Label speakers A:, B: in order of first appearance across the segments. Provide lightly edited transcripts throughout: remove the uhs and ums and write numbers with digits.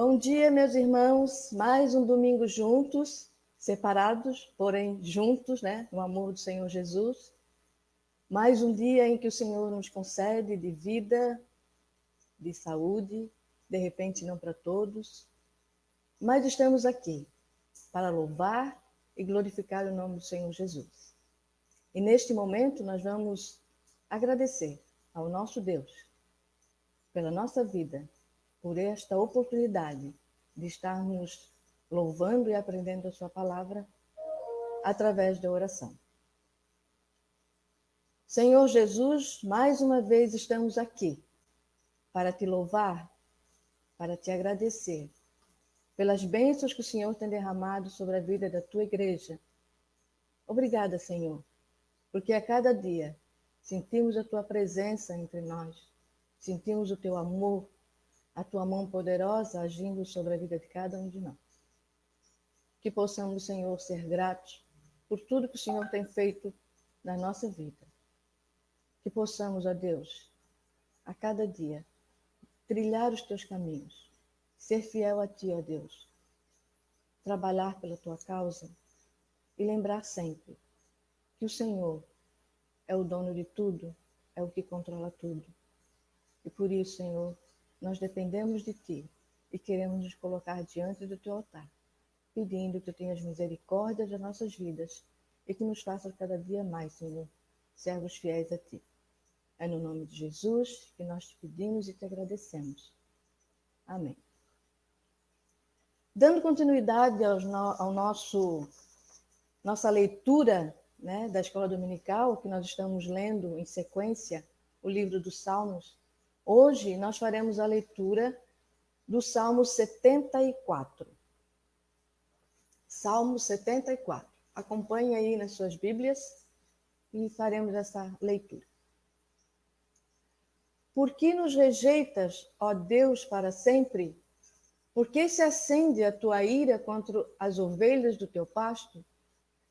A: Bom dia, meus irmãos. Mais um domingo juntos, separados, porém juntos, né? No amor do Senhor Jesus. Mais um dia em que o Senhor nos concede de vida, de saúde, de repente não para todos, mas estamos aqui para louvar e glorificar o nome do Senhor Jesus. E neste momento nós vamos agradecer ao nosso Deus pela nossa vida, por esta oportunidade de estarmos louvando e aprendendo a sua palavra através da oração. Senhor Jesus, mais uma vez estamos aqui para te louvar, para te agradecer pelas bênçãos que o Senhor tem derramado sobre a vida da tua igreja. Obrigada, Senhor, porque a cada dia sentimos a tua presença entre nós, sentimos o teu amor, a tua mão poderosa agindo sobre a vida de cada um de nós. Que possamos, Senhor, ser gratos por tudo que o Senhor tem feito na nossa vida. Que possamos, ó Deus, a cada dia, trilhar os teus caminhos, ser fiel a ti, ó Deus, trabalhar pela tua causa e lembrar sempre que o Senhor é o dono de tudo, é o que controla tudo. E por isso, Senhor, nós dependemos de ti e queremos nos colocar diante do teu altar, pedindo que tu tenhas misericórdia das nossas vidas e que nos faças cada dia mais, Senhor, servos fiéis a ti. É no nome de Jesus que nós te pedimos e te agradecemos. Amém. Dando continuidade ao nossa leitura, né, da Escola Dominical, que nós estamos lendo em sequência o livro dos Salmos, hoje nós faremos a leitura do Salmo 74. Salmo 74. Acompanhe aí nas suas Bíblias e faremos essa leitura. Por que nos rejeitas, ó Deus, para sempre? Por que se acende a tua ira contra as ovelhas do teu pasto?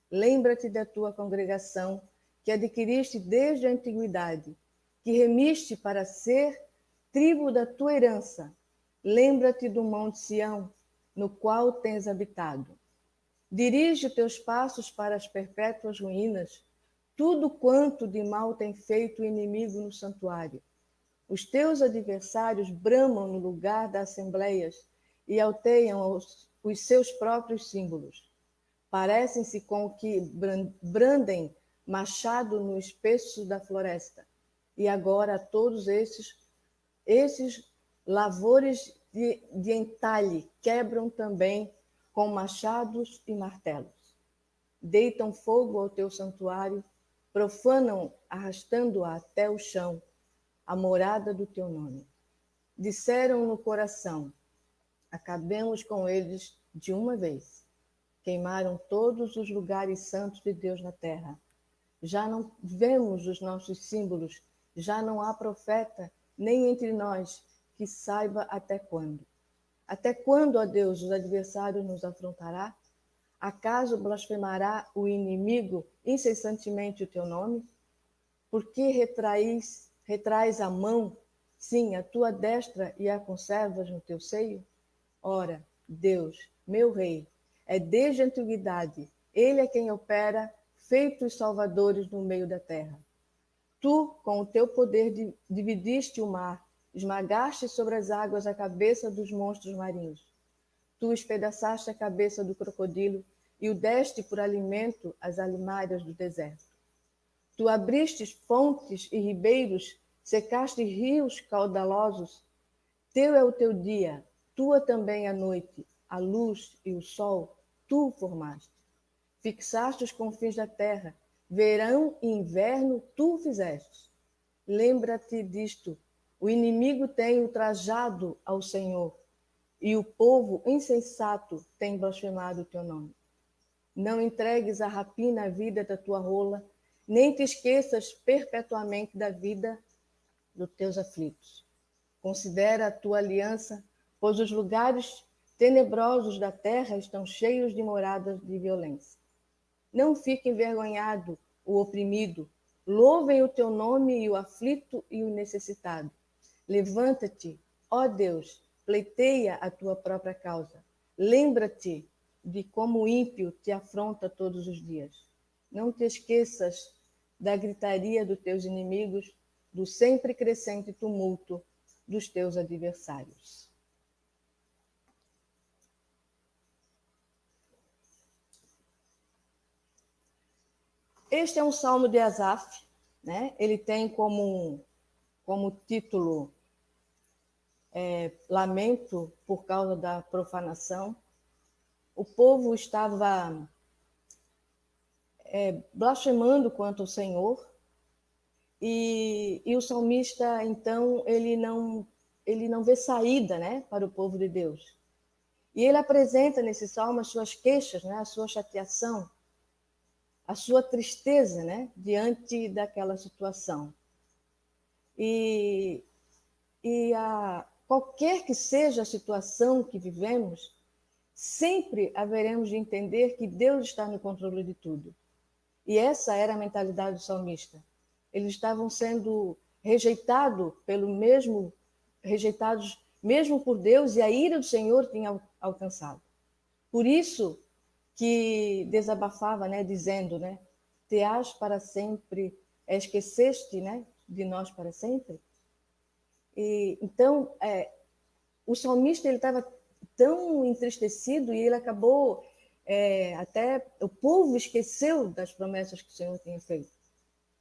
A: Lembra-te da tua congregação, que adquiriste desde a antiguidade, que remiste para ser tribo da tua herança. Lembra-te do monte Sião, no qual tens habitado. Dirige teus passos para as perpétuas ruínas, tudo quanto de mal tem feito o inimigo no santuário. Os teus adversários bramam no lugar das assembleias e alteiam os seus próprios símbolos. Parecem-se com o que brandem machado no espesso da floresta. E agora todos esses lavores de entalhe quebram também com machados e martelos. Deitam fogo ao teu santuário, profanam, arrastando-a até o chão, a morada do teu nome. Disseram no coração, acabemos com eles de uma vez. Queimaram todos os lugares santos de Deus na terra. Já não vemos os nossos símbolos, já não há profeta, nem entre nós, que saiba até quando. Até quando, ó Deus, os adversários nos afrontará? Acaso blasfemará o inimigo incessantemente o teu nome? Por que retrais a mão, sim, a tua destra, e a conservas no teu seio? Ora, Deus, meu Rei, é desde a antiguidade, ele é quem opera feitos salvadores no meio da terra. Tu, com o teu poder, dividiste o mar, esmagaste sobre as águas a cabeça dos monstros marinhos. Tu espedaçaste a cabeça do crocodilo e o deste por alimento às alimárias do deserto. Tu abriste fontes e ribeiros, secaste rios caudalosos. Teu é o teu dia, tua também a noite, a luz e o sol, tu formaste. Fixaste os confins da terra, verão e inverno tu fizeste. Lembra-te disto, o inimigo tem ultrajado ao Senhor, e o povo insensato tem blasfemado o teu nome. Não entregues à rapina a vida da tua rola, nem te esqueças perpetuamente da vida dos teus aflitos. Considera a tua aliança, pois os lugares tenebrosos da terra estão cheios de moradas de violência. Não fique envergonhado o oprimido, louvem o teu nome e o aflito e o necessitado. Levanta-te, ó Deus, pleiteia a tua própria causa. Lembra-te de como o ímpio te afronta todos os dias. Não te esqueças da gritaria dos teus inimigos, do sempre crescente tumulto dos teus adversários. Este é um salmo de Asaf, né? Ele tem como título Lamento por causa da profanação. O povo estava blasfemando contra o Senhor, e o salmista, então, ele não vê saída, né, para o povo de Deus. E ele apresenta nesse salmo as suas queixas, né, a sua chateação, a sua tristeza, né, diante daquela situação. E qualquer que seja a situação que vivemos, sempre haveremos de entender que Deus está no controle de tudo. E essa era a mentalidade do salmista. Eles estavam sendo rejeitados mesmo por Deus, e a ira do Senhor tinha alcançado. Por isso que desabafava, né, dizendo, né, te has para sempre, esqueceste, né, de nós para sempre. E então o salmista ele estava tão entristecido, e ele acabou até o povo esqueceu das promessas que o Senhor tinha feito.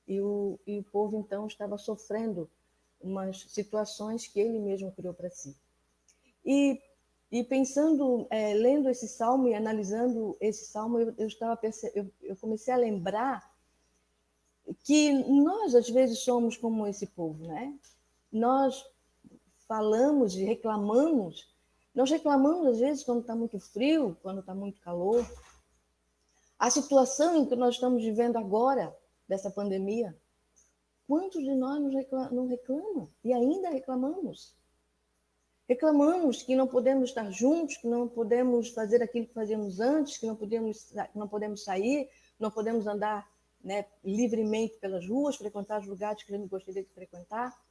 A: E o povo, então, estava sofrendo umas situações que ele mesmo criou para si. E pensando, lendo esse salmo e analisando esse salmo, eu comecei a lembrar que nós, às vezes, somos como esse povo, né? Nós falamos e reclamamos. Nós reclamamos, às vezes, quando está muito frio, quando está muito calor. A situação em que nós estamos vivendo agora, dessa pandemia, quantos de nós não reclamam? E ainda reclamamos. Reclamamos que não podemos estar juntos, que não podemos fazer aquilo que fazíamos antes, que não podemos sair, não podemos andar, né, livremente pelas ruas, frequentar os lugares que a gente gostaria de frequentar.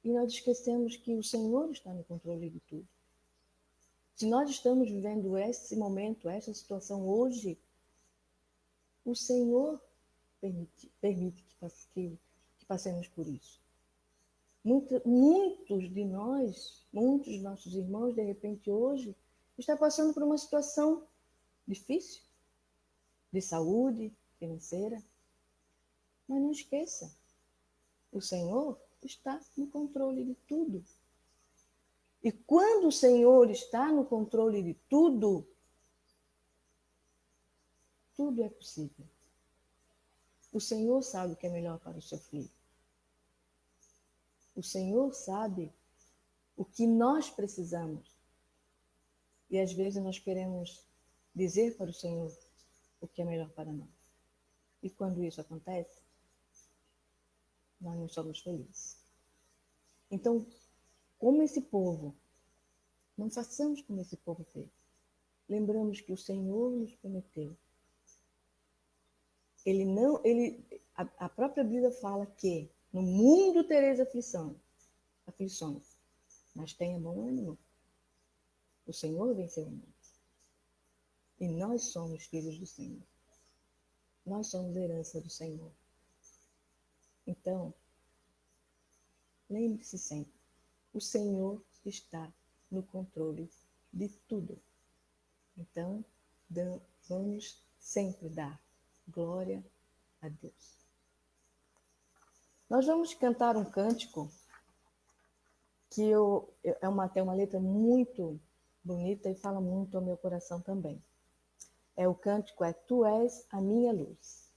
A: E nós esquecemos que o Senhor está no controle de tudo. Se nós estamos vivendo esse momento, essa situação hoje, o Senhor permite que passemos por isso. Muitos de nós, muitos de nossos irmãos, de repente hoje, estão passando por uma situação difícil, de saúde financeira. Mas não esqueça, o Senhor está no controle de tudo. E quando o Senhor está no controle de tudo, tudo é possível. O Senhor sabe o que é melhor para o seu filho. O Senhor sabe o que nós precisamos. E às vezes nós queremos dizer para o Senhor o que é melhor para nós. E quando isso acontece, nós não somos felizes. Então, como esse povo, não façamos como esse povo fez. Lembramos que o Senhor nos prometeu. A própria Bíblia fala que no mundo tereis aflições, mas tenha bom ânimo. O Senhor venceu o mundo. E nós somos filhos do Senhor. Nós somos herança do Senhor. Então, lembre-se sempre, o Senhor está no controle de tudo. Então, vamos sempre dar glória a Deus. Nós vamos cantar um cântico que tem uma letra muito bonita e fala muito ao meu coração também. O cântico é Tu és a minha luz.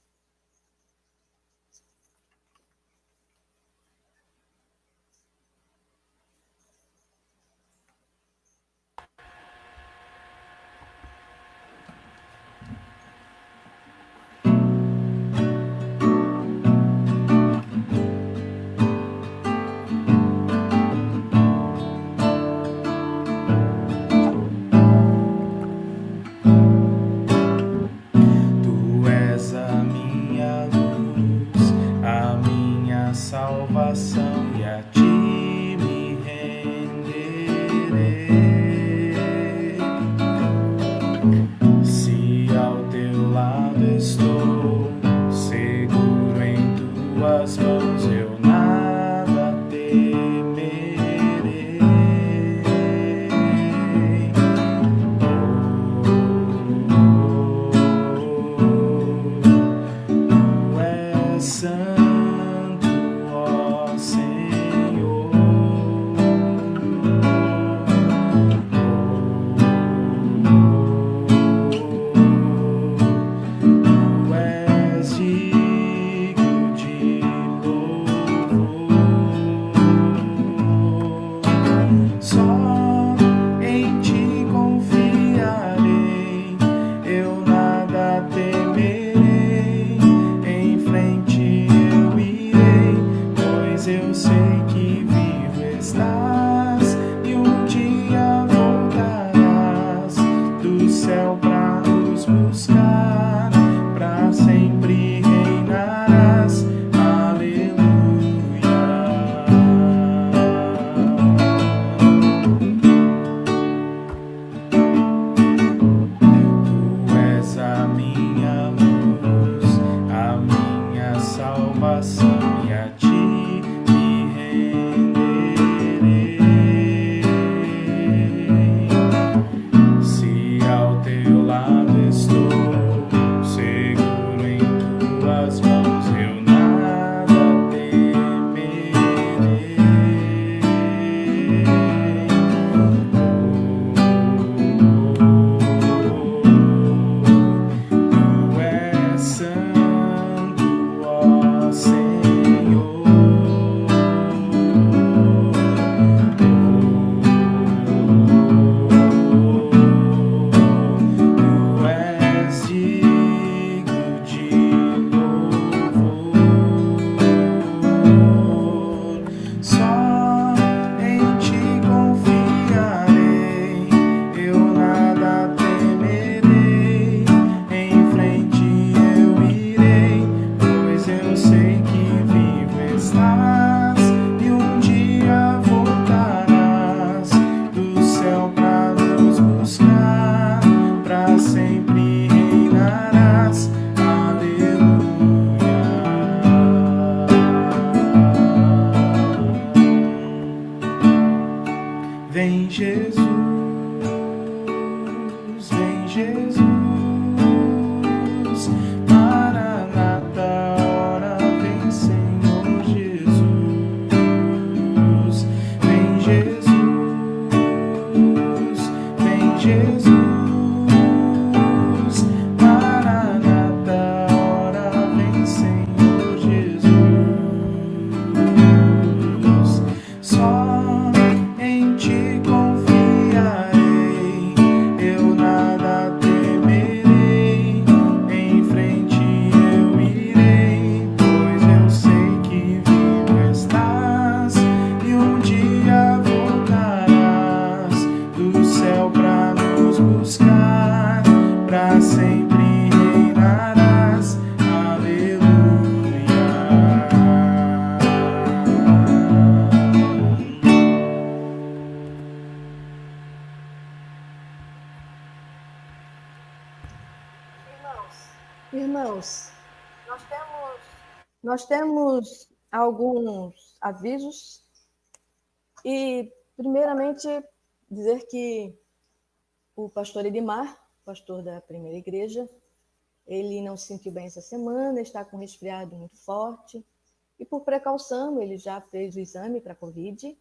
B: Salvação, e a ti me renderei. pois eu sei que vivo estás e um dia voltarás do céu pra nos buscar, pra sempre reinarás. Aleluia. Tu és a minha luz, a minha salvação, e a ti me renderei. Se ao teu lado estou, seguro em tuas mãos, eu nada temerei. Tu és santo, ó Senhor. Tu és digno de louvor. Só em ti confiarei, eu nada temerei. Em frente eu irei, pois eu sei que vivo estás e um dia voltarás do céu pra nos buscar, pra sempre reinarás. Aleluia. Vem Jesus, vem Jesus, Maranata, ora vem Senhor Jesus. Vem Jesus, vem Jesus, Maranata, ora vem Senhor Jesus. Só em ti confiarei, eu nada temerei. Em frente eu irei, pois eu sei que vivo estás e um dia voltarás do céu pra nos buscar, pra sempre reinarás. Aleluia.
A: Irmãos, nós temos alguns avisos e, primeiramente, dizer que o pastor Edmar, pastor da primeira igreja, ele não se sentiu bem essa semana, está com um resfriado muito forte e, por precaução, ele já fez o exame para Covid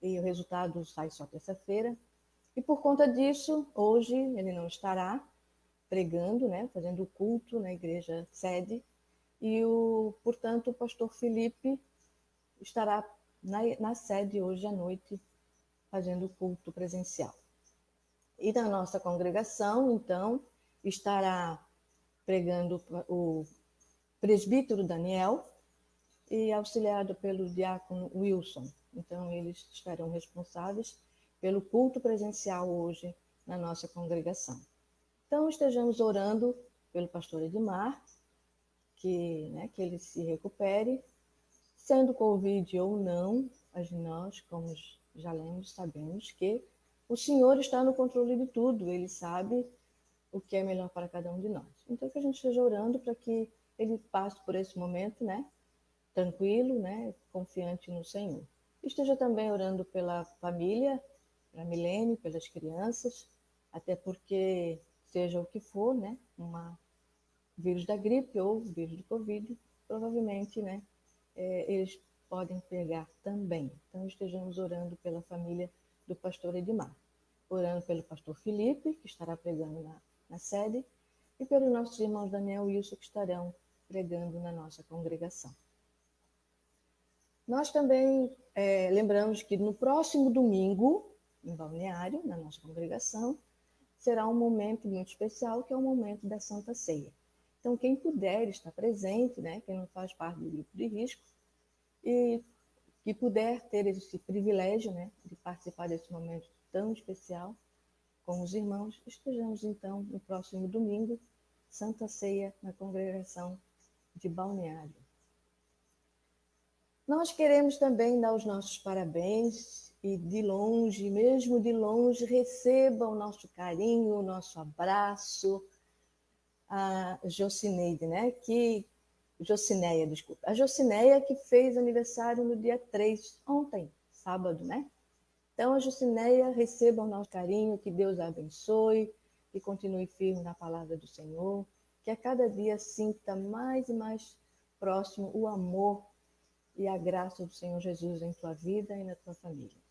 A: e o resultado sai só terça-feira. E, por conta disso, hoje ele não estará pregando, né, fazendo o culto na igreja sede, e, portanto, o pastor Felipe estará na sede hoje à noite, fazendo o culto presencial. E na nossa congregação, então, estará pregando o presbítero Daniel e auxiliado pelo diácono Wilson. Então, eles estarão responsáveis pelo culto presencial hoje na nossa congregação. Então, estejamos orando pelo pastor Edmar, que ele se recupere, sendo Covid ou não, mas nós, como já lemos, sabemos que o Senhor está no controle de tudo, Ele sabe o que é melhor para cada um de nós. Então, que a gente esteja orando para que ele passe por esse momento, tranquilo, confiante no Senhor. Esteja também orando pela família, pela Milene, pelas crianças, até porque, seja o que for, vírus da gripe ou vírus do Covid, provavelmente, eles podem pegar também. Então, estejamos orando pela família do pastor Edmar, orando pelo pastor Felipe, que estará pregando na sede, e pelos nossos irmãos Daniel e Wilson, que estarão pregando na nossa congregação. Nós também lembramos que no próximo domingo, em Balneário, na nossa congregação, será um momento muito especial, que é o momento da Santa Ceia. Então, quem puder estar presente, quem não faz parte do grupo de risco, e que puder ter esse privilégio, né, de participar desse momento tão especial com os irmãos, estejamos então no próximo domingo, Santa Ceia na congregação de Balneário. Nós queremos também dar os nossos parabéns e de longe, mesmo de longe, receba o nosso carinho, o nosso abraço, a Jocineide, né? Jocineia, desculpa. A Jocineia que fez aniversário no dia 3, ontem, sábado, né? Então, a Jocineia, receba o nosso carinho, que Deus a abençoe, que continue firme na palavra do Senhor, que a cada dia sinta mais e mais próximo o amor e a graça do Senhor Jesus em tua vida e na tua família.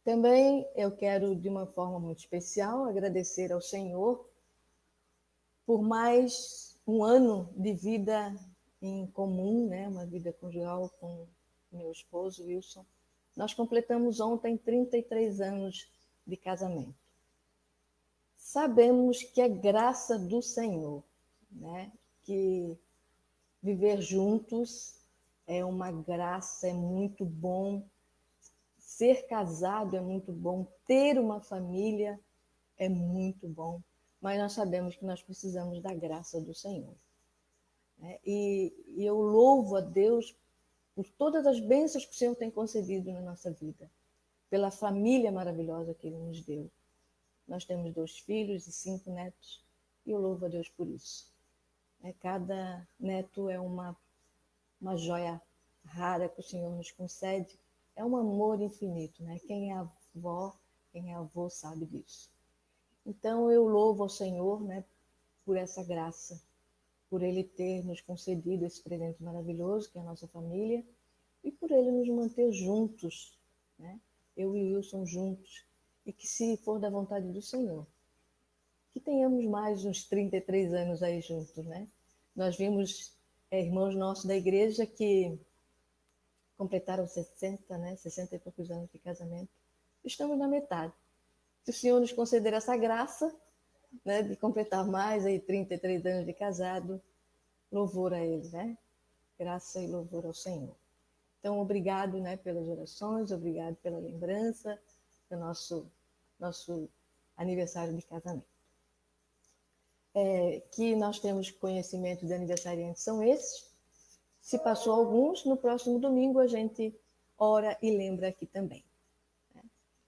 A: Também eu quero, de uma forma muito especial, agradecer ao Senhor por mais um ano de vida em comum, né? Uma vida conjugal com meu esposo, Wilson. Nós completamos ontem 33 anos de casamento. Sabemos que é graça do Senhor, né? Que viver juntos é uma graça, é muito bom. Ser casado é muito bom. Ter uma família é muito bom. Mas nós sabemos que nós precisamos da graça do Senhor. E eu louvo a Deus por todas as bênçãos que o Senhor tem concedido na nossa vida, pela família maravilhosa que Ele nos deu. Nós temos 2 filhos e 5 netos, e eu louvo a Deus por isso. Cada neto é uma joia rara que o Senhor nos concede, é um amor infinito, né? Quem é avó, quem é avô sabe disso. Então eu louvo ao Senhor, né, por essa graça, por Ele ter nos concedido esse presente maravilhoso, que é a nossa família, e por Ele nos manter juntos, né? Eu e o Wilson juntos, e que, se for da vontade do Senhor, que tenhamos mais uns 33 anos aí juntos, né? Nós vimos irmãos nossos da igreja que completaram 60, né? 60 e poucos anos de casamento. Estamos na metade. Se o Senhor nos conceder essa graça, né, de completar mais aí 33 anos de casado, louvor a Ele, né? Graça e louvor ao Senhor. Então, obrigado, né, pelas orações, obrigado pela lembrança do nosso aniversário de casamento. Que nós temos conhecimento de aniversariantes são esses. Se passou alguns, no próximo domingo a gente ora e lembra aqui também.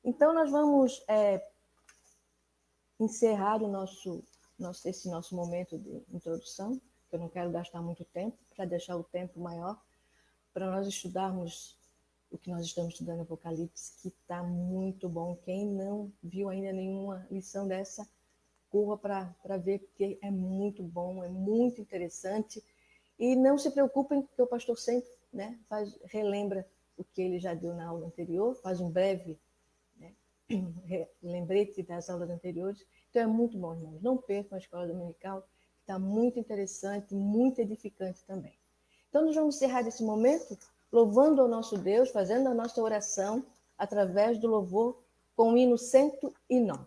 A: Então, nós vamos encerrar esse nosso momento de introdução, que eu não quero gastar muito tempo, para deixar o tempo maior, para nós estudarmos o que nós estamos estudando, Apocalipse, que está muito bom. Quem não viu ainda nenhuma lição dessa, corra para ver, porque é muito bom, é muito interessante. E não se preocupem, porque o pastor sempre, né, relembra o que ele já deu na aula anterior, faz um breve, né, lembrete das aulas anteriores. Então é muito bom, irmãos. Não percam a escola dominical, que está muito interessante, muito edificante também. Então nós vamos encerrar esse momento louvando ao nosso Deus, fazendo a nossa oração através do louvor com o hino 109.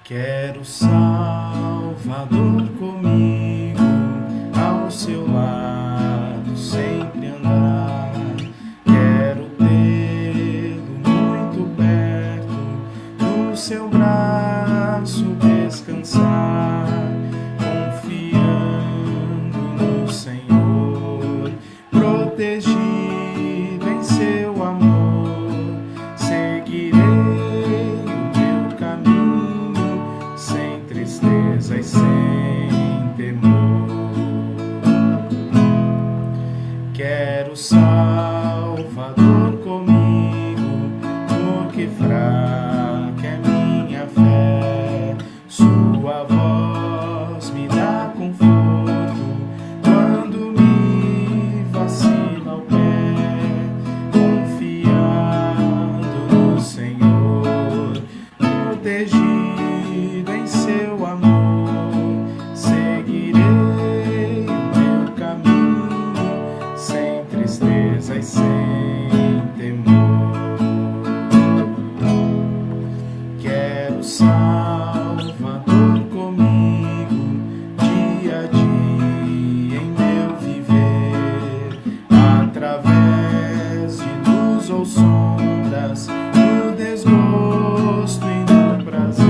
B: Quero Salvador comigo, ao seu lado sempre andar. Quero tê-lo muito perto, no seu braço descansar, confiando no Senhor, protegido em seu amor. Seguirei e sem temor. Quero Salvador comigo, porque fraca é minha fé. Sua voz me dá conforto quando me vacila o pé. tristezas sem temor. Quero Salvador comigo, dia a dia em meu viver, através de luz ou sombras, no desgosto e no prazer,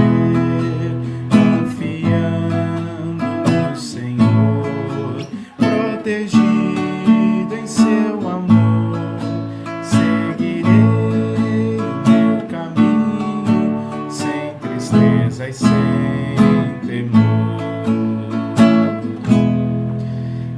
B: confiando no Senhor, protegido em seu amor, seguirei o meu caminho, sem tristeza e sem temor.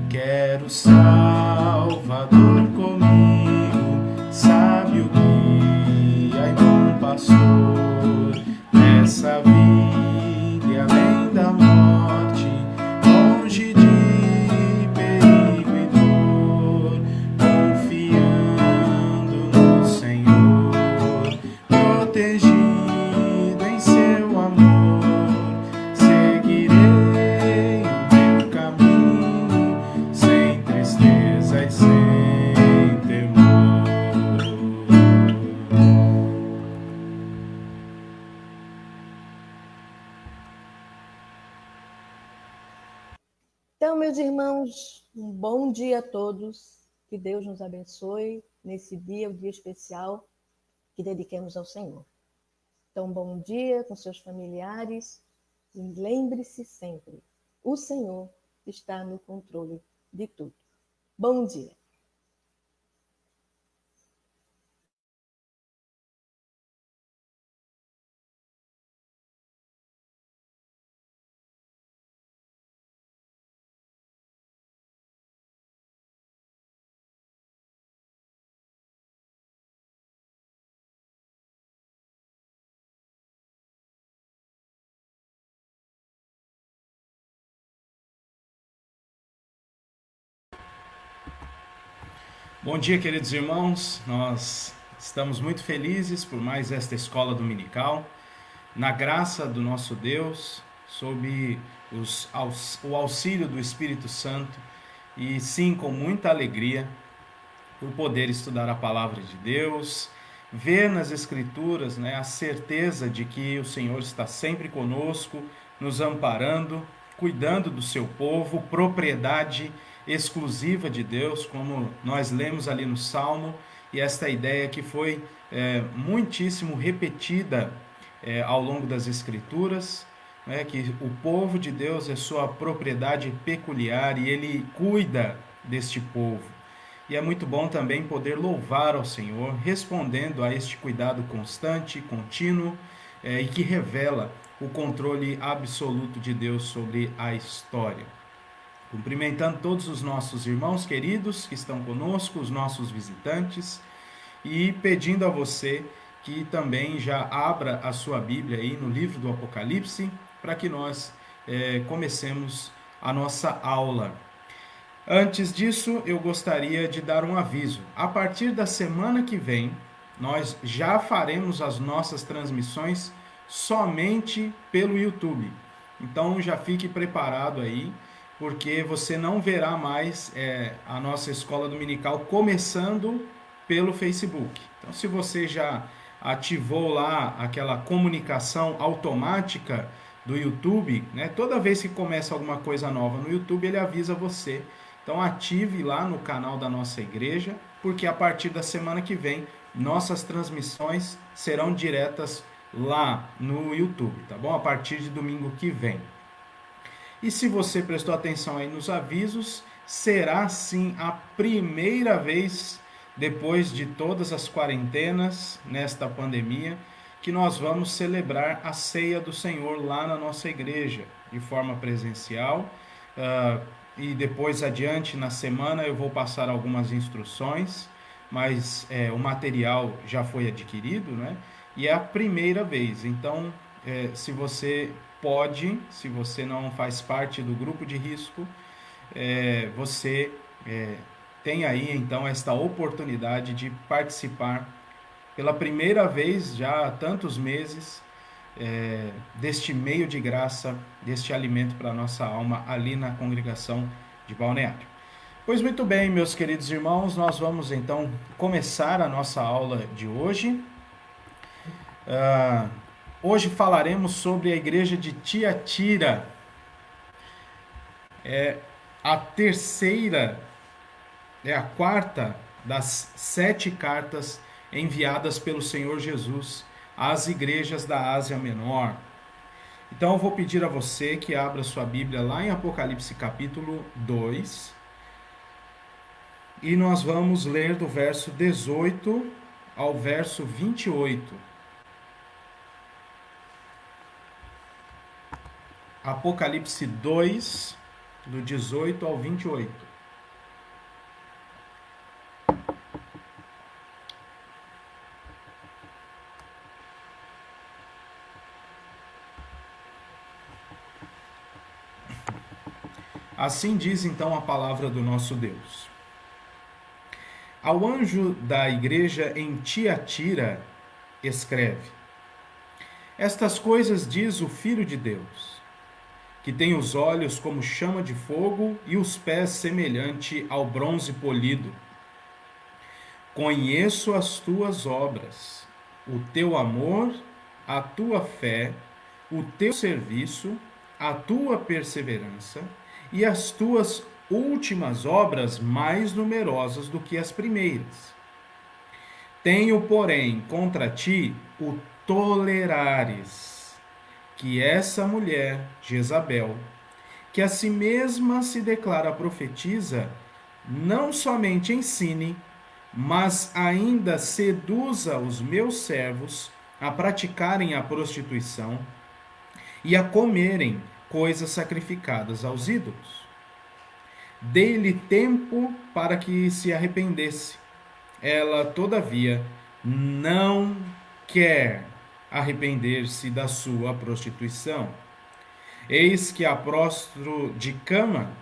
B: Quero Salvador comigo, sábio guia e bom pastor, nessa vida e além da morte, longe de perigo e dor, confiando no Senhor, protegido em seu amor, seguirei o meu caminho, sem tristeza e sem temor.
A: Então, meus irmãos, um bom dia a todos. Que Deus nos abençoe nesse dia, o dia especial que dediquemos ao Senhor. Então, bom dia com seus familiares e lembre-se sempre, o Senhor está no controle de tudo. Bom dia.
B: Bom dia, queridos irmãos. Nós estamos muito felizes por mais esta escola dominical, na graça do nosso Deus, sob o auxílio do Espírito Santo, e sim, com muita alegria, por poder estudar a palavra de Deus, ver nas Escrituras, a certeza de que o Senhor está sempre conosco, nos amparando, cuidando do seu povo, propriedade exclusiva de Deus, como nós lemos ali no Salmo, e esta ideia que foi muitíssimo repetida ao longo das Escrituras, que o povo de Deus é sua propriedade peculiar e ele cuida deste povo. E é muito bom também poder louvar ao Senhor, respondendo a este cuidado constante, contínuo, e que revela o controle absoluto de Deus sobre a história. Cumprimentando todos os nossos irmãos queridos que estão conosco, os nossos visitantes, e pedindo a você que também já abra a sua Bíblia aí no livro do Apocalipse, para que nós comecemos a nossa aula. Antes disso, eu gostaria de dar um aviso. A partir da semana que vem, nós já faremos as nossas transmissões somente pelo YouTube. Então já fique preparado aí, porque você não verá mais a nossa escola dominical começando pelo Facebook. Então, se você já ativou lá aquela comunicação automática do YouTube, toda vez que começa alguma coisa nova no YouTube, ele avisa você. Então ative lá no canal da nossa igreja, porque a partir da semana que vem, nossas transmissões serão diretas lá no YouTube, tá bom? A partir de domingo que vem. E se você prestou atenção aí nos avisos, será sim a primeira vez, depois de todas as quarentenas nesta pandemia, que nós vamos celebrar a ceia do Senhor lá na nossa igreja, de forma presencial. E depois adiante na semana eu vou passar algumas instruções, mas o material já foi adquirido, e é a primeira vez. Então, se você pode, se você não faz parte do grupo de risco, você tem aí então esta oportunidade de participar pela primeira vez já há tantos meses deste meio de graça, deste alimento para a nossa alma ali na congregação de Balneário. Pois muito bem, meus queridos irmãos, nós vamos então começar a nossa aula de hoje. Hoje falaremos sobre a igreja de Tiatira. É a terceira, a quarta das 7 cartas enviadas pelo Senhor Jesus às igrejas da Ásia Menor. Então eu vou pedir a você que abra sua Bíblia lá em Apocalipse capítulo 2. E nós vamos ler do verso 18 ao verso 28. Apocalipse 2, do 18 ao 28. Assim diz então a palavra do nosso Deus. Ao anjo da igreja em Tiatira, escreve: Estas coisas diz o Filho de Deus, que tem os olhos como chama de fogo e os pés semelhante ao bronze polido. Conheço as tuas obras, o teu amor, a tua fé, o teu serviço, a tua perseverança e as tuas últimas obras mais numerosas do que as primeiras. Tenho, porém, contra ti o tolerares, que essa mulher, Jezabel, que a si mesma se declara profetiza, não somente ensine, mas ainda seduza os meus servos a praticarem a prostituição e a comerem coisas sacrificadas aos ídolos. Dei-lhe tempo para que se arrependesse. Ela, todavia, não quer arrepender-se da sua prostituição. Eis que a prostro de cama,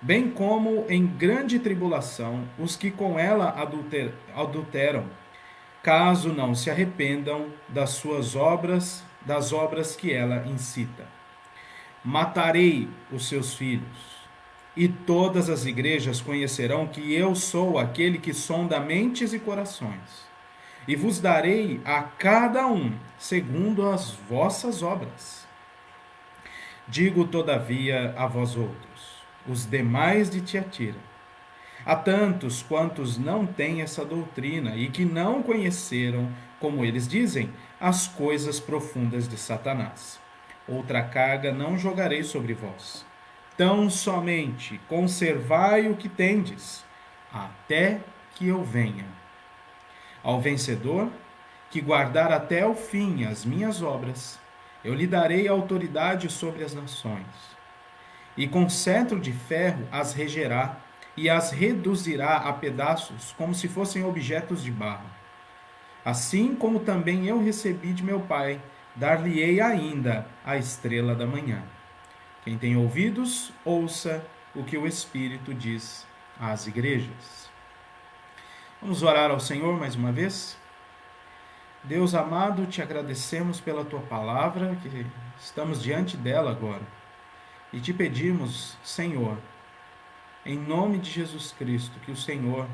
B: bem como em grande tribulação os que com ela adulteram, caso não se arrependam das suas obras, das obras que ela incita. Matarei os seus filhos, e todas as igrejas conhecerão que eu sou aquele que sonda mentes e corações, e vos darei a cada um segundo as vossas obras. Digo, todavia, a vós outros, os demais de Tiatira, a tantos quantos não têm essa doutrina e que não conheceram, como eles dizem, as coisas profundas de Satanás. Outra carga não jogarei sobre vós. Tão somente conservai o que tendes, até que eu venha. Ao vencedor, que guardar até o fim as minhas obras, eu lhe darei autoridade sobre as nações. E com cetro de ferro as regerá, e as reduzirá a pedaços, como se fossem objetos de barro. Assim como também eu recebi de meu Pai, dar-lhe-ei ainda a estrela da manhã. Quem tem ouvidos, ouça o que o Espírito diz às igrejas. Vamos orar ao Senhor mais uma vez? Deus amado, te agradecemos pela tua palavra, que estamos diante dela agora. E te pedimos, Senhor, em nome de Jesus Cristo, que o Senhor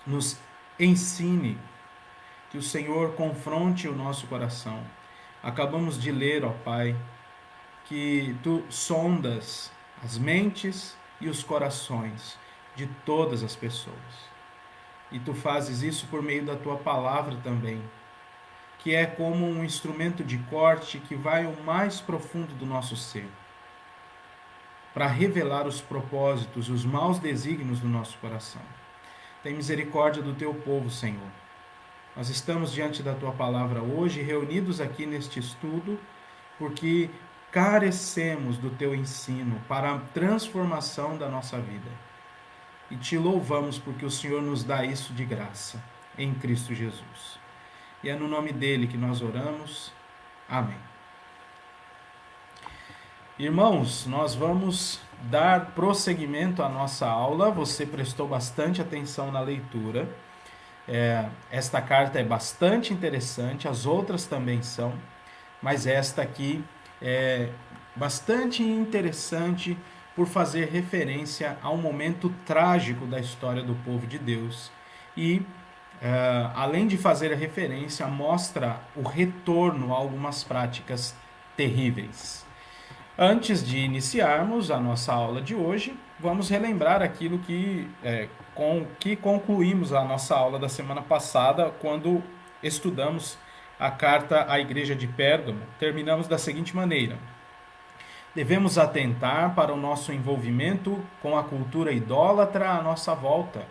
B: nos ensine, que o Senhor confronte o nosso coração. Acabamos de ler, ó Pai, que tu sondas as mentes e os corações de todas as pessoas. E tu fazes isso por meio da tua palavra também, que é como um instrumento de corte que vai ao mais profundo do nosso ser, para revelar os propósitos, os maus desígnios do nosso coração. Tem misericórdia do teu povo, Senhor. Nós estamos diante da tua palavra hoje, reunidos aqui neste estudo, porque carecemos do teu ensino para a transformação da nossa vida. E te louvamos porque o Senhor nos dá isso de graça, em Cristo Jesus. E é no nome dele que nós oramos. Amém. Irmãos, nós vamos dar prosseguimento à nossa aula. Você prestou bastante atenção na leitura. Esta carta é bastante interessante, as outras também são, mas esta aqui é bastante interessante por fazer referência a um momento trágico da história do povo de Deus e, além de fazer a referência, mostra o retorno a algumas práticas terríveis. Antes de iniciarmos a nossa aula de hoje, vamos relembrar aquilo que concluímos a nossa aula da semana passada, quando estudamos a carta à igreja de Pérgamo. Terminamos da seguinte maneira: devemos atentar para o nosso envolvimento com a cultura idólatra à nossa volta.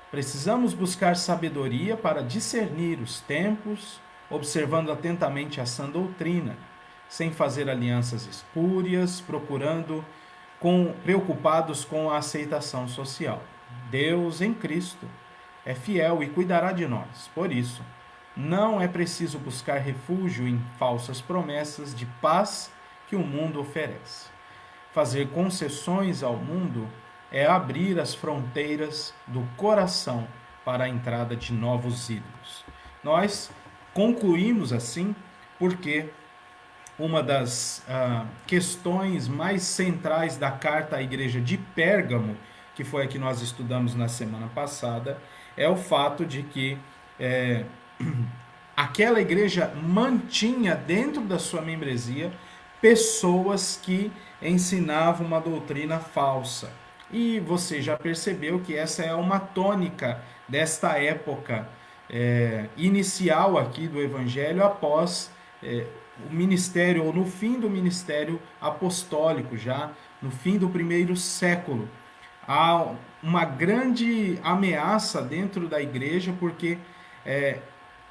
B: Precisamos buscar sabedoria para discernir os tempos, observando atentamente a sã doutrina, sem fazer alianças espúrias, preocupados com a aceitação social. Deus, em Cristo, é fiel e cuidará de nós. Por isso, não é preciso buscar refúgio em falsas promessas de paz que o mundo oferece. Fazer concessões ao mundo é abrir as fronteiras do coração para a entrada de novos ídolos. Nós concluímos assim porque uma das questões mais centrais da carta à igreja de Pérgamo, que foi a que nós estudamos na semana passada, é o fato de que aquela igreja mantinha dentro da sua membresia pessoas que ensinavam uma doutrina falsa. E você já percebeu que essa é uma tônica desta época inicial aqui do Evangelho, após o ministério, ou no fim do ministério apostólico, já no fim do primeiro século. Há uma grande ameaça dentro da igreja, porque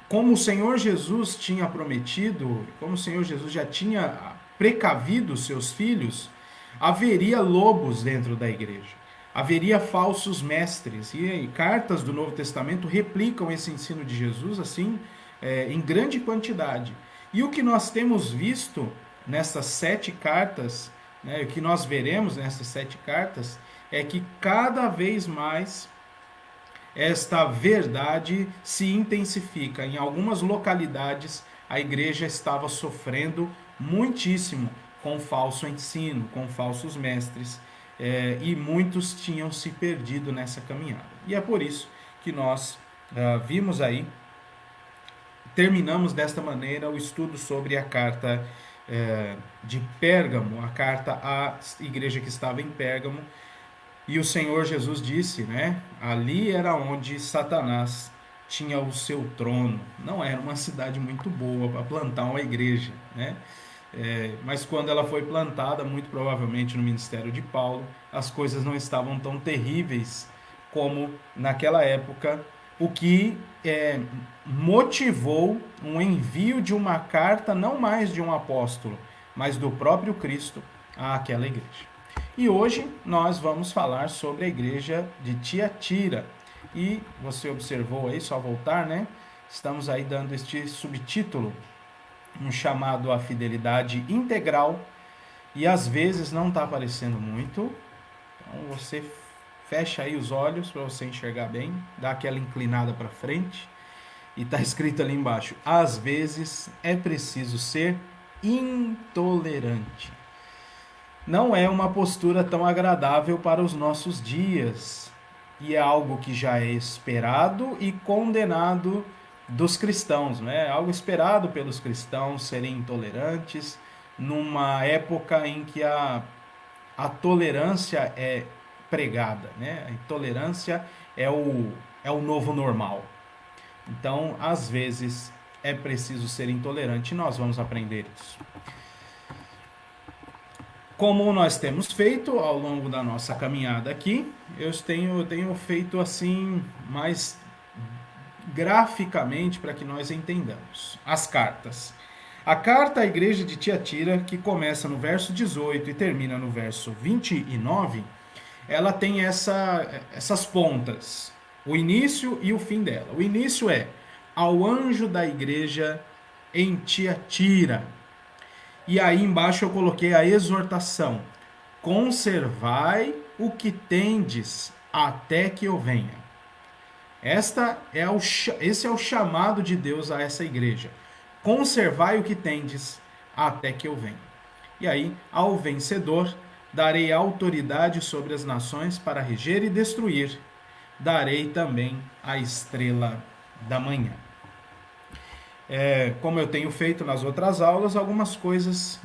B: como o Senhor Jesus tinha prometido, como o Senhor Jesus já tinha precavido seus filhos, haveria lobos dentro da igreja, haveria falsos mestres, e cartas do Novo Testamento replicam esse ensino de Jesus assim, em grande quantidade. E o que nós temos visto nessas 7 cartas, o que nós veremos nessas 7 cartas, é que cada vez mais esta verdade se intensifica. Em algumas localidades, a igreja estava sofrendo muitíssimo com falso ensino, com falsos mestres, e muitos tinham se perdido nessa caminhada. E é por isso que nós vimos aí, terminamos desta maneira o estudo sobre a carta de Pérgamo, a carta à igreja que estava em Pérgamo, e o Senhor Jesus disse, ali era onde Satanás tinha o seu trono. Não era uma cidade muito boa para plantar uma igreja, mas quando ela foi plantada, muito provavelmente no ministério de Paulo, as coisas não estavam tão terríveis como naquela época, o que motivou um envio de uma carta, não mais de um apóstolo, mas do próprio Cristo àquela igreja. E hoje nós vamos falar sobre a igreja de Tiatira. E você observou aí, só voltar, Estamos aí dando este subtítulo, um chamado à fidelidade integral, e às vezes não está aparecendo muito, então você fecha aí os olhos para você enxergar bem, dá aquela inclinada para frente, e está escrito ali embaixo: às vezes é preciso ser intolerante. Não é uma postura tão agradável para os nossos dias, e é algo que já é esperado e condenado dos cristãos, É algo esperado pelos cristãos serem intolerantes, numa época em que a tolerância é pregada, A intolerância é o novo normal. Então, às vezes, é preciso ser intolerante, e nós vamos aprender isso. Como nós temos feito ao longo da nossa caminhada aqui, eu tenho feito assim mais graficamente para que nós entendamos as cartas. A carta à igreja de Tiatira, que começa no verso 18 e termina no verso 29, ela tem essas pontas, o início e o fim dela. O início é: ao anjo da igreja em Tiatira. E aí embaixo eu coloquei a exortação: conservai o que tendes até que eu venha. Esse é o chamado de Deus a essa igreja. Conservai o que tendes até que eu venha. E aí, ao vencedor, darei autoridade sobre as nações para reger e destruir. Darei também a estrela da manhã. Como eu tenho feito nas outras aulas, algumas coisas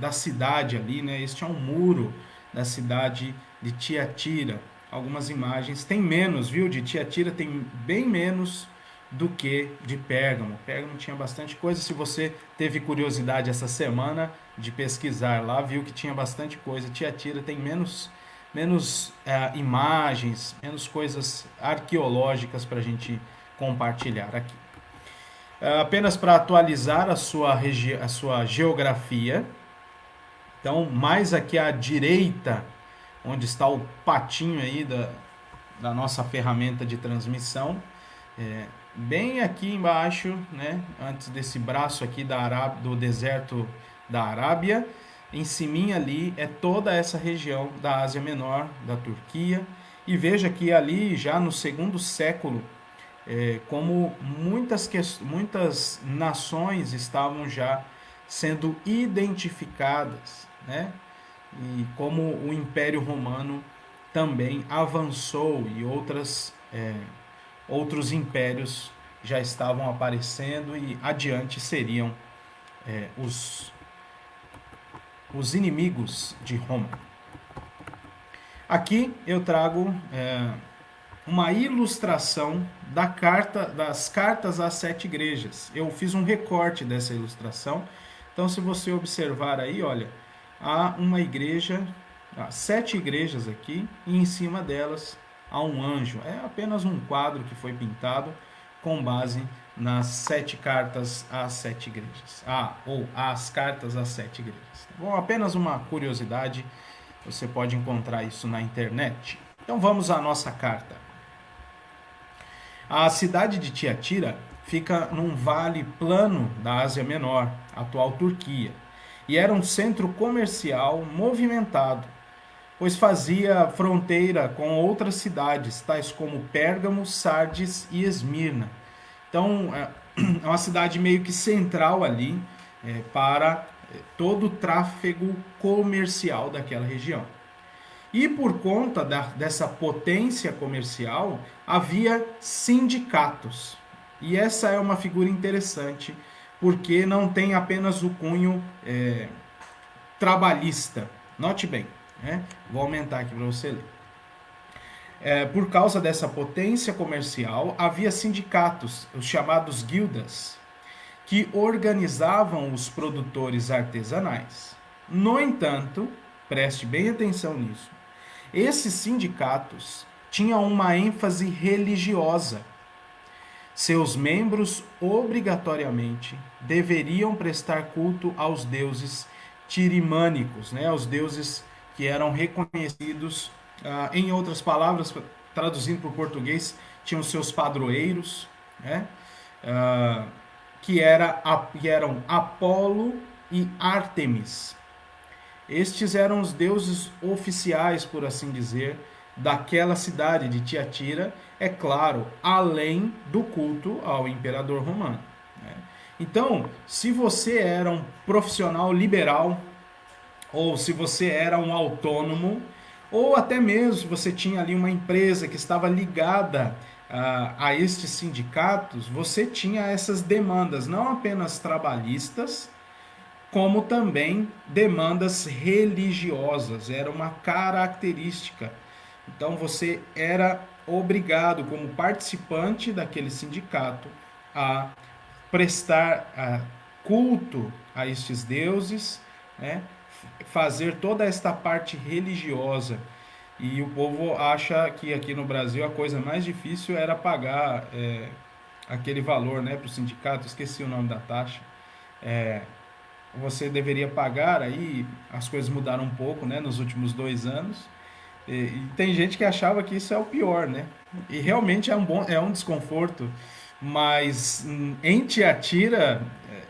B: da cidade ali, né? Este é um muro da cidade de Tiatira. Algumas imagens, tem menos, viu? De Tiatira tem bem menos do que de Pérgamo. Pérgamo tinha bastante coisa. Se você teve curiosidade essa semana de pesquisar lá, viu que tinha bastante coisa. Tiatira tem menos imagens, menos coisas arqueológicas para a gente compartilhar aqui. Apenas para atualizar a sua geografia. Então, mais aqui à direita, onde está o patinho aí da nossa ferramenta de transmissão, bem aqui embaixo, né, antes desse braço aqui do deserto da Arábia, em cima ali é toda essa região da Ásia Menor, da Turquia, e veja que ali já no segundo século, como muitas nações estavam já sendo identificadas, né? E como o Império Romano também avançou e outros impérios já estavam aparecendo e adiante seriam os inimigos de Roma. Aqui eu trago uma ilustração das cartas às 7 igrejas. Eu fiz um recorte dessa ilustração. Então, se você observar aí, olha, há uma igreja, 7 igrejas aqui, e em cima delas há um anjo. É apenas um quadro que foi pintado com base nas 7 cartas às 7 igrejas. Ou as cartas às 7 igrejas. Bom, apenas uma curiosidade, você pode encontrar isso na internet. Então, vamos à nossa carta. A cidade de Tiatira fica num vale plano da Ásia Menor, atual Turquia, e era um centro comercial movimentado, pois fazia fronteira com outras cidades, tais como Pérgamo, Sardes e Esmirna. Então, é uma cidade meio que central ali para todo o tráfego comercial daquela região. E por conta dessa potência comercial, havia sindicatos. E essa é uma figura interessante, porque não tem apenas o cunho trabalhista. Note bem, né? Vou aumentar aqui para você ler. Por causa dessa potência comercial, havia sindicatos, os chamados guildas, que organizavam os produtores artesanais. No entanto, preste bem atenção nisso, esses sindicatos tinham uma ênfase religiosa. Seus membros obrigatoriamente deveriam prestar culto aos deuses tirimânicos, né, aos deuses que eram reconhecidos, em outras palavras, traduzindo para o português, tinham seus padroeiros, né, que eram Apolo e Ártemis. Estes eram os deuses oficiais, por assim dizer, daquela cidade de Tiatira, é claro, além do culto ao imperador romano. Então, se você era um profissional liberal, ou se você era um autônomo, ou até mesmo se você tinha ali uma empresa que estava ligada a estes sindicatos, você tinha essas demandas, não apenas trabalhistas, como também demandas religiosas, era uma característica. Então você era obrigado, como participante daquele sindicato, a prestar culto a estes deuses, né? Fazer toda esta parte religiosa. E o povo acha que aqui no Brasil a coisa mais difícil era pagar aquele valor, né, para o sindicato, esqueci o nome da taxa. Você deveria pagar, aí as coisas mudaram um pouco, né, nos últimos 2 anos, e tem gente que achava que isso é o pior, né, e realmente é um desconforto, mas em Tiatira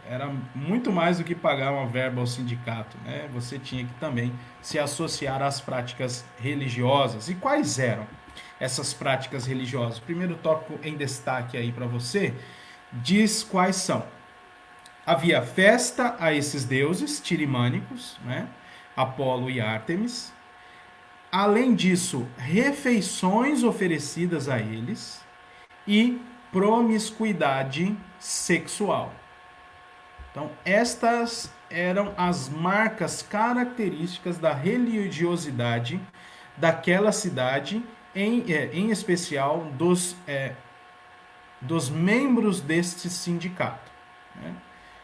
B: era muito mais do que pagar uma verba ao sindicato, né, você tinha que também se associar às práticas religiosas. E quais eram essas práticas religiosas? O primeiro tópico em destaque aí para você diz quais são. Havia festa a esses deuses tirimânicos, né? Apolo e Ártemis. além disso, refeições oferecidas a eles e promiscuidade sexual. Então, estas eram as marcas características da religiosidade daquela cidade, em especial dos membros deste sindicato, né?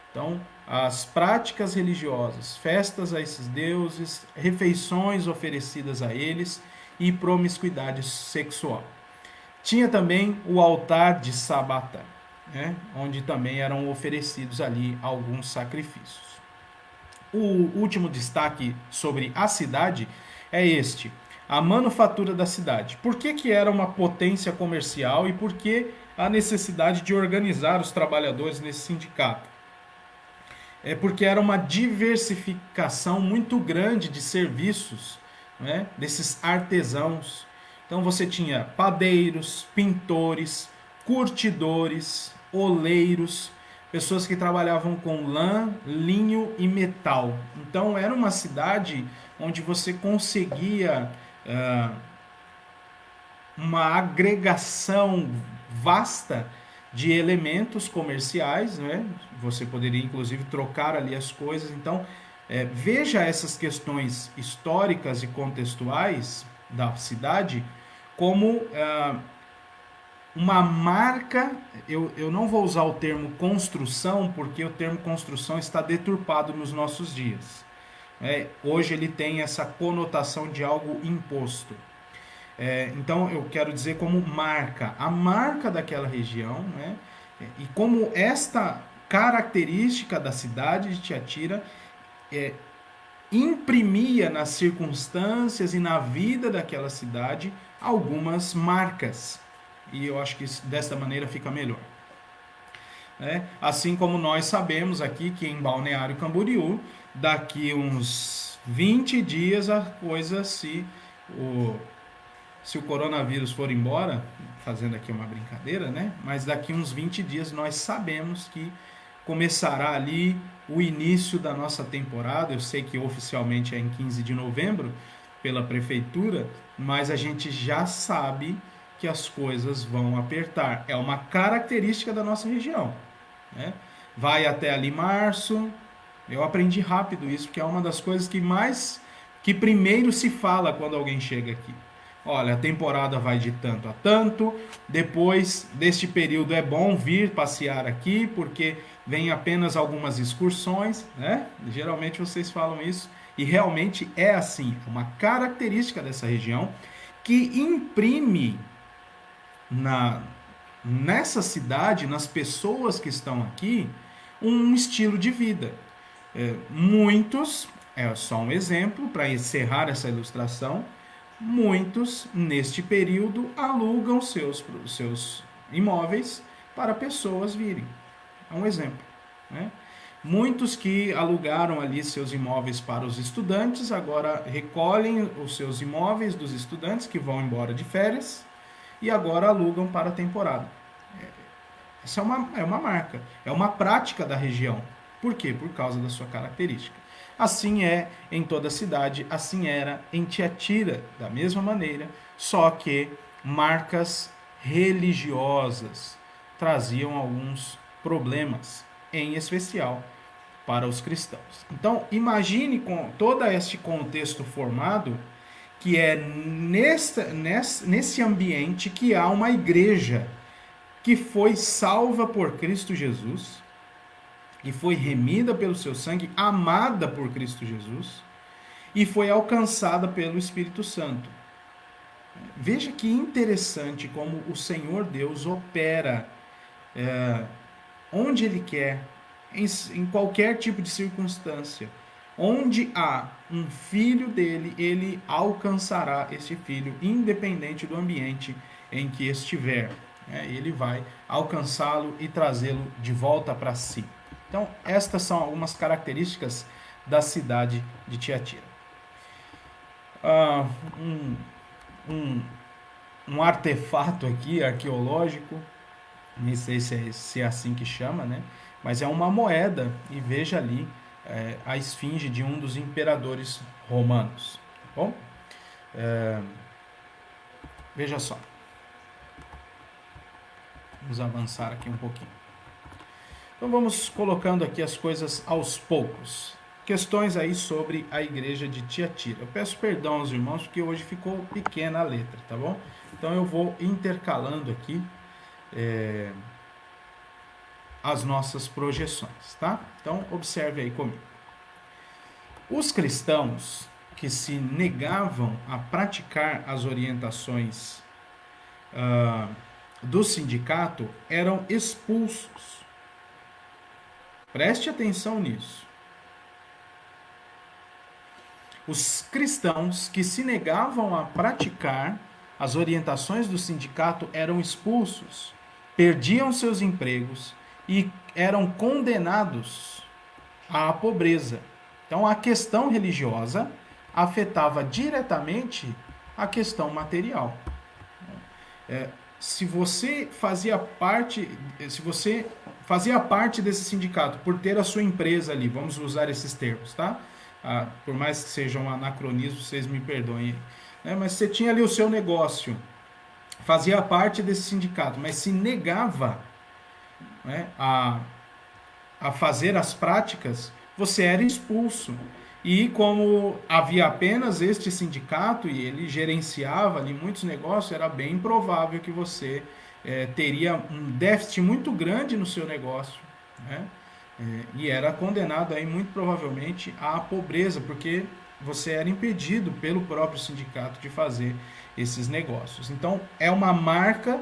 B: Então, as práticas religiosas, festas a esses deuses, refeições oferecidas a eles e promiscuidade sexual. Tinha também o altar de Sabata, né, onde também eram oferecidos ali alguns sacrifícios. O último destaque sobre a cidade é este: a manufatura da cidade. Por que era uma potência comercial e por que a necessidade de organizar os trabalhadores nesse sindicato? É porque era uma diversificação muito grande de serviços, né, desses artesãos. Então você tinha padeiros, pintores, curtidores, oleiros, pessoas que trabalhavam com lã, linho e metal. Então era uma cidade onde você conseguia uma agregação vasta de elementos comerciais, né? Você poderia inclusive trocar ali as coisas. Então, veja essas questões históricas e contextuais da cidade como uma marca. Eu não vou usar o termo construção, porque o termo construção está deturpado nos nossos dias. Hoje ele tem essa conotação de algo imposto. Então eu quero dizer como marca, a marca daquela região, né? E como esta característica da cidade de Tiatira imprimia nas circunstâncias e na vida daquela cidade algumas marcas. E eu acho que dessa maneira fica melhor. Assim como nós sabemos aqui que em Balneário Camboriú, daqui uns 20 dias a coisa se o coronavírus for embora, fazendo aqui uma brincadeira, né? Mas daqui uns 20 dias nós sabemos que começará ali o início da nossa temporada. Eu sei que oficialmente é em 15 de novembro, pela prefeitura, mas a gente já sabe que as coisas vão apertar. É uma característica da nossa região, né? Vai até ali março. Eu aprendi rápido isso, porque é uma das coisas que primeiro se fala quando alguém chega aqui. Olha, a temporada vai de tanto a tanto, depois deste período é bom vir passear aqui, porque vem apenas algumas excursões, né? Geralmente vocês falam isso, e realmente é assim, é uma característica dessa região que imprime nessa cidade, nas pessoas que estão aqui, um estilo de vida. Muitos, é só um exemplo para encerrar essa ilustração, muitos, neste período, alugam seus imóveis para pessoas virem. É um exemplo, né? Muitos que alugaram ali seus imóveis para os estudantes, agora recolhem os seus imóveis dos estudantes que vão embora de férias e agora alugam para a temporada. Essa é uma marca, é uma prática da região. Por quê? Por causa da sua característica. Assim é em toda a cidade, assim era em Tiatira, da mesma maneira, só que marcas religiosas traziam alguns problemas, em especial para os cristãos. Então, imagine com todo este contexto formado, que é nesse ambiente que há uma igreja que foi salva por Cristo Jesus, e foi remida pelo seu sangue, amada por Cristo Jesus, e foi alcançada pelo Espírito Santo. Veja que interessante como o Senhor Deus opera onde Ele quer, em qualquer tipo de circunstância. Onde há um filho dele, Ele alcançará esse filho, independente do ambiente em que estiver. Ele vai alcançá-lo e trazê-lo de volta para si. Então, estas são algumas características da cidade de Tiatira. Um artefato aqui, arqueológico, nem sei se é assim que chama, né? Mas é uma moeda, e veja ali a esfinge de um dos imperadores romanos. Tá bom? Veja só. Vamos avançar aqui um pouquinho. Então vamos colocando aqui as coisas aos poucos. Questões aí sobre a igreja de Tiatira. Eu peço perdão aos irmãos porque hoje ficou pequena a letra, tá bom? Então eu vou intercalando aqui as nossas projeções, tá? Então observe aí comigo. Os cristãos que se negavam a praticar as orientações do sindicato eram expulsos. Preste atenção nisso. Os cristãos que se negavam a praticar as orientações do sindicato eram expulsos, perdiam seus empregos e eram condenados à pobreza. Então, a questão religiosa afetava diretamente a questão material. Se você fazia parte desse sindicato por ter a sua empresa ali, vamos usar esses termos, tá? Por mais que seja um anacronismo, vocês me perdoem, né? Mas você tinha ali o seu negócio, fazia parte desse sindicato, mas se negava, né, a fazer as práticas, você era expulso. E como havia apenas este sindicato e ele gerenciava ali muitos negócios, era bem provável que você teria um déficit muito grande no seu negócio, né? E era condenado aí muito provavelmente à pobreza, porque você era impedido pelo próprio sindicato de fazer esses negócios. Então é uma marca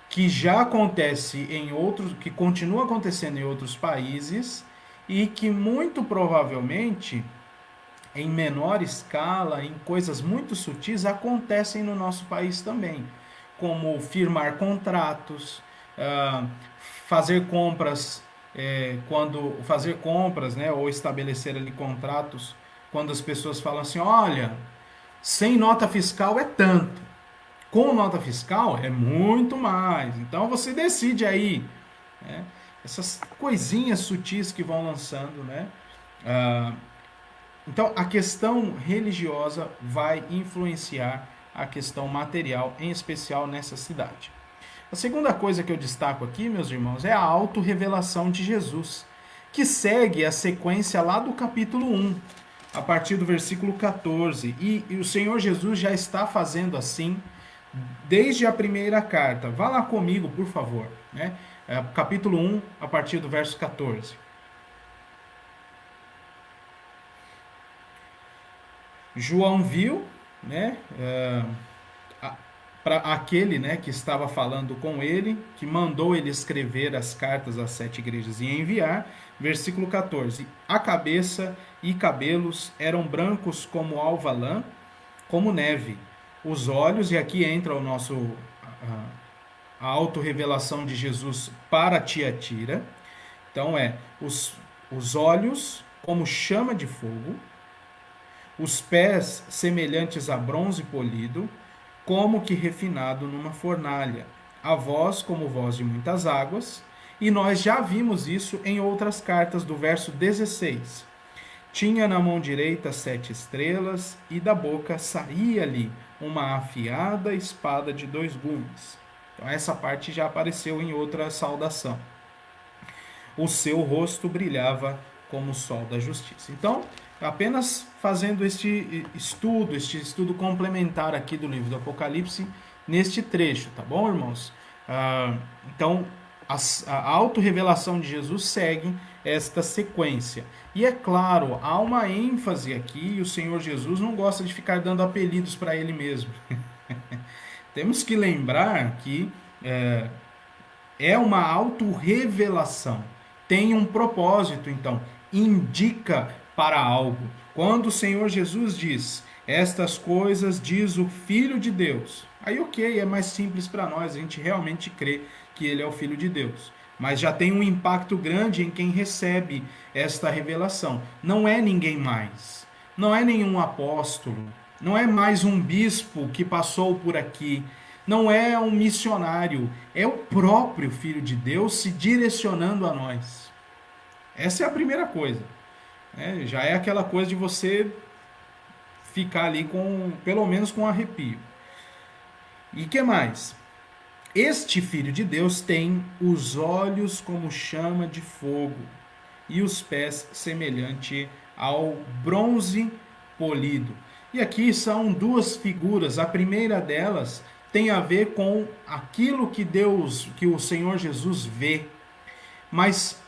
B: que já acontece em outros, que continua acontecendo em outros países e que muito provavelmente em menor escala, em coisas muito sutis, acontecem no nosso país também, como firmar contratos, fazer compras, fazer compras, né, ou estabelecer ali contratos, quando as pessoas falam assim, olha, sem nota fiscal é tanto, com nota fiscal é muito mais, então você decide aí, né, essas coisinhas sutis que vão lançando, né? Então a questão religiosa vai influenciar a questão material, em especial nessa cidade. A segunda coisa que eu destaco aqui, meus irmãos, é a autorrevelação de Jesus, que segue a sequência lá do capítulo 1, a partir do versículo 14. E o Senhor Jesus já está fazendo assim desde a primeira carta. Vá lá comigo, por favor, né? Capítulo 1, a partir do verso 14. João viu, né, para aquele, né, que estava falando com ele, que mandou ele escrever as cartas às 7 igrejas e enviar. Versículo 14. A cabeça e cabelos eram brancos como alva lã, como neve. Os olhos, e aqui entra o nosso a autorrevelação de Jesus para Tiatira. Então os olhos como chama de fogo, os pés semelhantes a bronze polido, como que refinado numa fornalha, a voz como voz de muitas águas, e nós já vimos isso em outras cartas, do verso 16. Tinha na mão direita 7 estrelas, e da boca saía-lhe uma afiada espada de 2 gumes. Então essa parte já apareceu em outra saudação. O seu rosto brilhava como o sol da justiça. Então, apenas fazendo este estudo complementar aqui do livro do Apocalipse, neste trecho, tá bom, irmãos? Então, a autorrevelação de Jesus segue esta sequência. E é claro, há uma ênfase aqui, e o Senhor Jesus não gosta de ficar dando apelidos para ele mesmo. Temos que lembrar que é uma autorrevelação, tem um propósito, então, indica para algo. Quando o Senhor Jesus diz, estas coisas diz o Filho de Deus, aí ok, é mais simples para nós, a gente realmente crê que ele é o Filho de Deus. Mas já tem um impacto grande em quem recebe esta revelação. Não é ninguém mais, não é nenhum apóstolo, não é mais um bispo que passou por aqui, não é um missionário, é o próprio Filho de Deus se direcionando a nós. Essa é a primeira coisa. Já é aquela coisa de você ficar ali pelo menos com arrepio. E que mais? Este Filho de Deus tem os olhos como chama de fogo e os pés semelhante ao bronze polido. E aqui são duas figuras. A primeira delas tem a ver com aquilo que o Senhor Jesus vê. Mas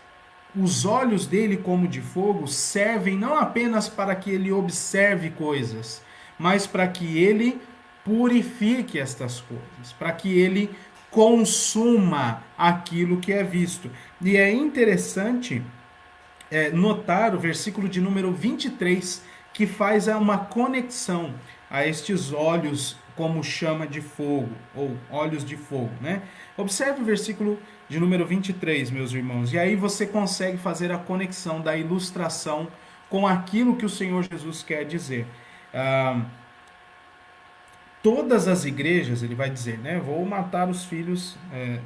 B: os olhos dele, como de fogo, servem não apenas para que ele observe coisas, mas para que ele purifique estas coisas, para que ele consuma aquilo que é visto. E é interessante notar o versículo de número 23, que faz uma conexão a estes olhos como chama de fogo, ou olhos de fogo, né? Observe o versículo de número 23, meus irmãos, e aí você consegue fazer a conexão da ilustração com aquilo que o Senhor Jesus quer dizer. Todas as igrejas, ele vai dizer, né? Vou matar os filhos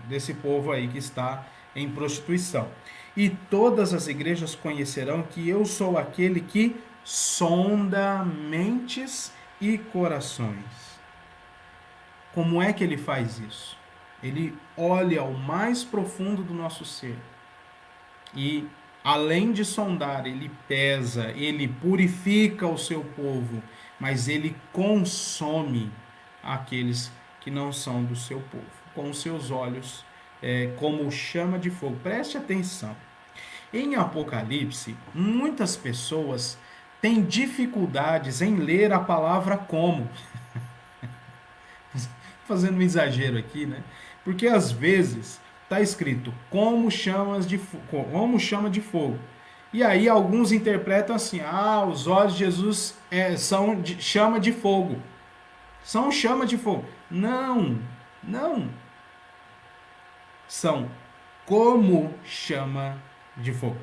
B: desse povo aí que está em prostituição. E todas as igrejas conhecerão que eu sou aquele que sonda mentes e corações. Como é que ele faz isso? Ele olha ao mais profundo do nosso ser. E, além de sondar, ele pesa, ele purifica o seu povo, mas ele consome aqueles que não são do seu povo, com os seus olhos, como chama de fogo. Preste atenção. Em Apocalipse, muitas pessoas têm dificuldades em ler a palavra como. Fazendo um exagero aqui, né? Porque às vezes está escrito como chama de fogo. E aí alguns interpretam assim: os olhos de Jesus são chama de fogo. São chama de fogo. Não. São como chama de fogo.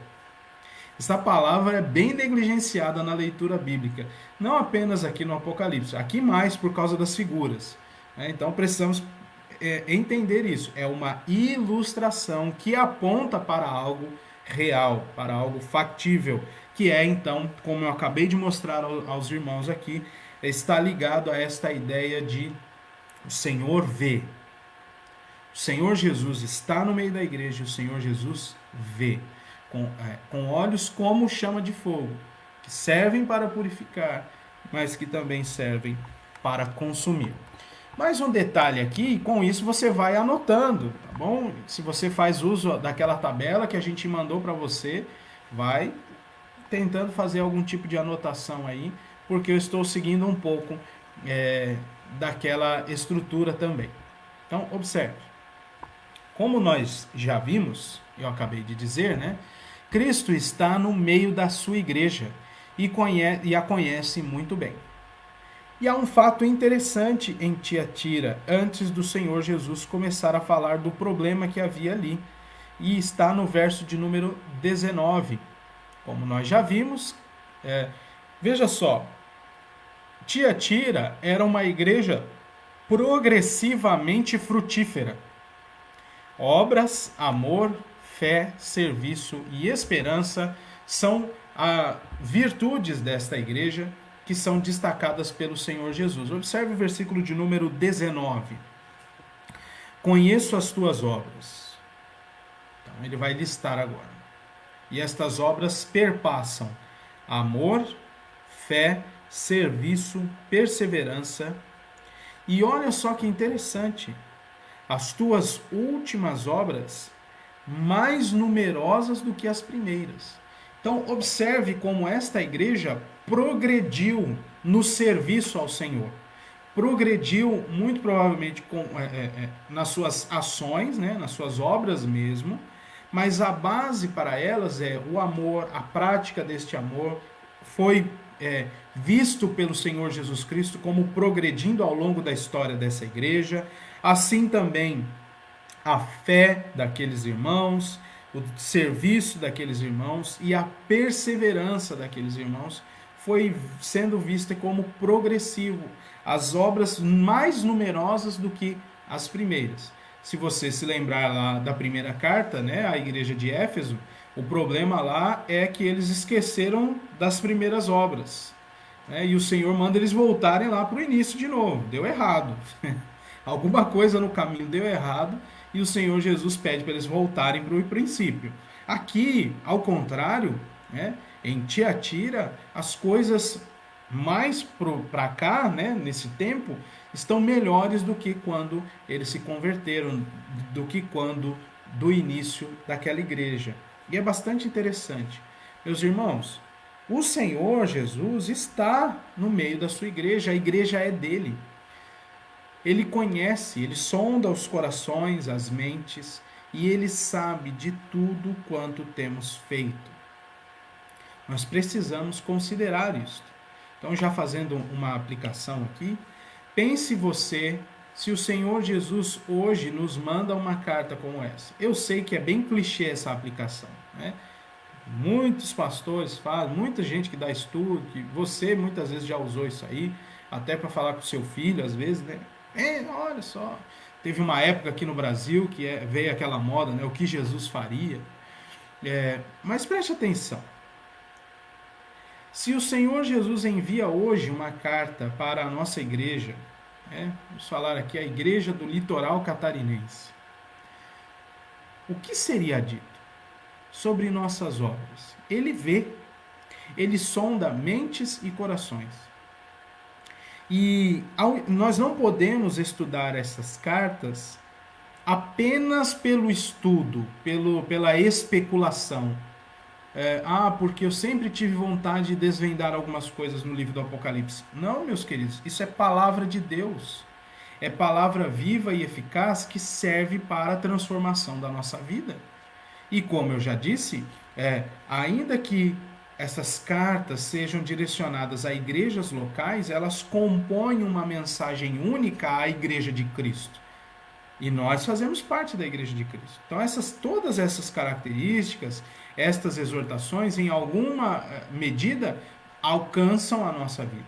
B: Essa palavra é bem negligenciada na leitura bíblica. Não apenas aqui no Apocalipse, aqui mais por causa das figuras. Então precisamos entender isso. É uma ilustração que aponta para algo real, para algo factível, que é então, como eu acabei de mostrar aos irmãos aqui, está ligado a esta ideia de o Senhor vê. O Senhor Jesus está no meio da igreja, o Senhor Jesus vê. Com olhos como chama de fogo, que servem para purificar, mas que também servem para consumir. Mais um detalhe aqui, com isso você vai anotando, tá bom? Se você faz uso daquela tabela que a gente mandou para você, vai tentando fazer algum tipo de anotação aí, porque eu estou seguindo um pouco daquela estrutura também. Então, observe. Como nós já vimos, eu acabei de dizer, né? Cristo está no meio da sua igreja e a conhece muito bem. E há um fato interessante em Tiatira, antes do Senhor Jesus começar a falar do problema que havia ali. E está no verso de número 19. Como nós já vimos, veja só, Tiatira era uma igreja progressivamente frutífera. Obras, amor, fé, serviço e esperança são virtudes desta igreja que são destacadas pelo Senhor Jesus. Observe o versículo de número 19. Conheço as tuas obras. Então ele vai listar agora. E estas obras perpassam amor, fé, serviço, perseverança. E olha só que interessante. As tuas últimas obras mais numerosas do que as primeiras. Então, observe como esta igreja progrediu no serviço ao Senhor. Progrediu, muito provavelmente, nas suas ações, né, nas suas obras mesmo, mas a base para elas é o amor, a prática deste amor foi visto pelo Senhor Jesus Cristo como progredindo ao longo da história dessa igreja. Assim também a fé daqueles irmãos, o serviço daqueles irmãos e a perseverança daqueles irmãos foi sendo vista como progressivo, as obras mais numerosas do que as primeiras. Se você se lembrar lá da primeira carta, né, à igreja de Éfeso, o problema lá é que eles esqueceram das primeiras obras. né? E o Senhor manda eles voltarem lá para o início de novo. Deu errado. Alguma coisa no caminho deu errado e o Senhor Jesus pede para eles voltarem para o princípio. Aqui, ao contrário, né, em Tiatira, as coisas mais para cá, né, nesse tempo, estão melhores do que quando eles se converteram, do que quando do início daquela igreja. E é bastante interessante. Meus irmãos, o Senhor Jesus está no meio da sua igreja, a igreja é dele. Ele conhece, ele sonda os corações, as mentes, e ele sabe de tudo quanto temos feito. Nós precisamos considerar isto. Então, já fazendo uma aplicação aqui, pense você se o Senhor Jesus hoje nos manda uma carta como essa. Eu sei que é bem clichê essa aplicação, né? Muitos pastores falam, muita gente que dá estudo, que você muitas vezes já usou isso aí, até para falar com seu filho, às vezes, né? Olha só, teve uma época aqui no Brasil que veio aquela moda, né? O que Jesus faria. Mas preste atenção. Se o Senhor Jesus envia hoje uma carta para a nossa igreja, né? Vamos falar aqui a igreja do litoral catarinense, o que seria dito sobre nossas obras? Ele vê, ele sonda mentes e corações. E nós não podemos estudar essas cartas apenas pelo estudo, pela especulação. Porque eu sempre tive vontade de desvendar algumas coisas no livro do Apocalipse. Não, meus queridos, isso é palavra de Deus. É palavra viva e eficaz que serve para a transformação da nossa vida. E como eu já disse, ainda que essas cartas sejam direcionadas a igrejas locais, elas compõem uma mensagem única à igreja de Cristo. E nós fazemos parte da igreja de Cristo. Então, todas essas características, estas exortações, em alguma medida, alcançam a nossa vida.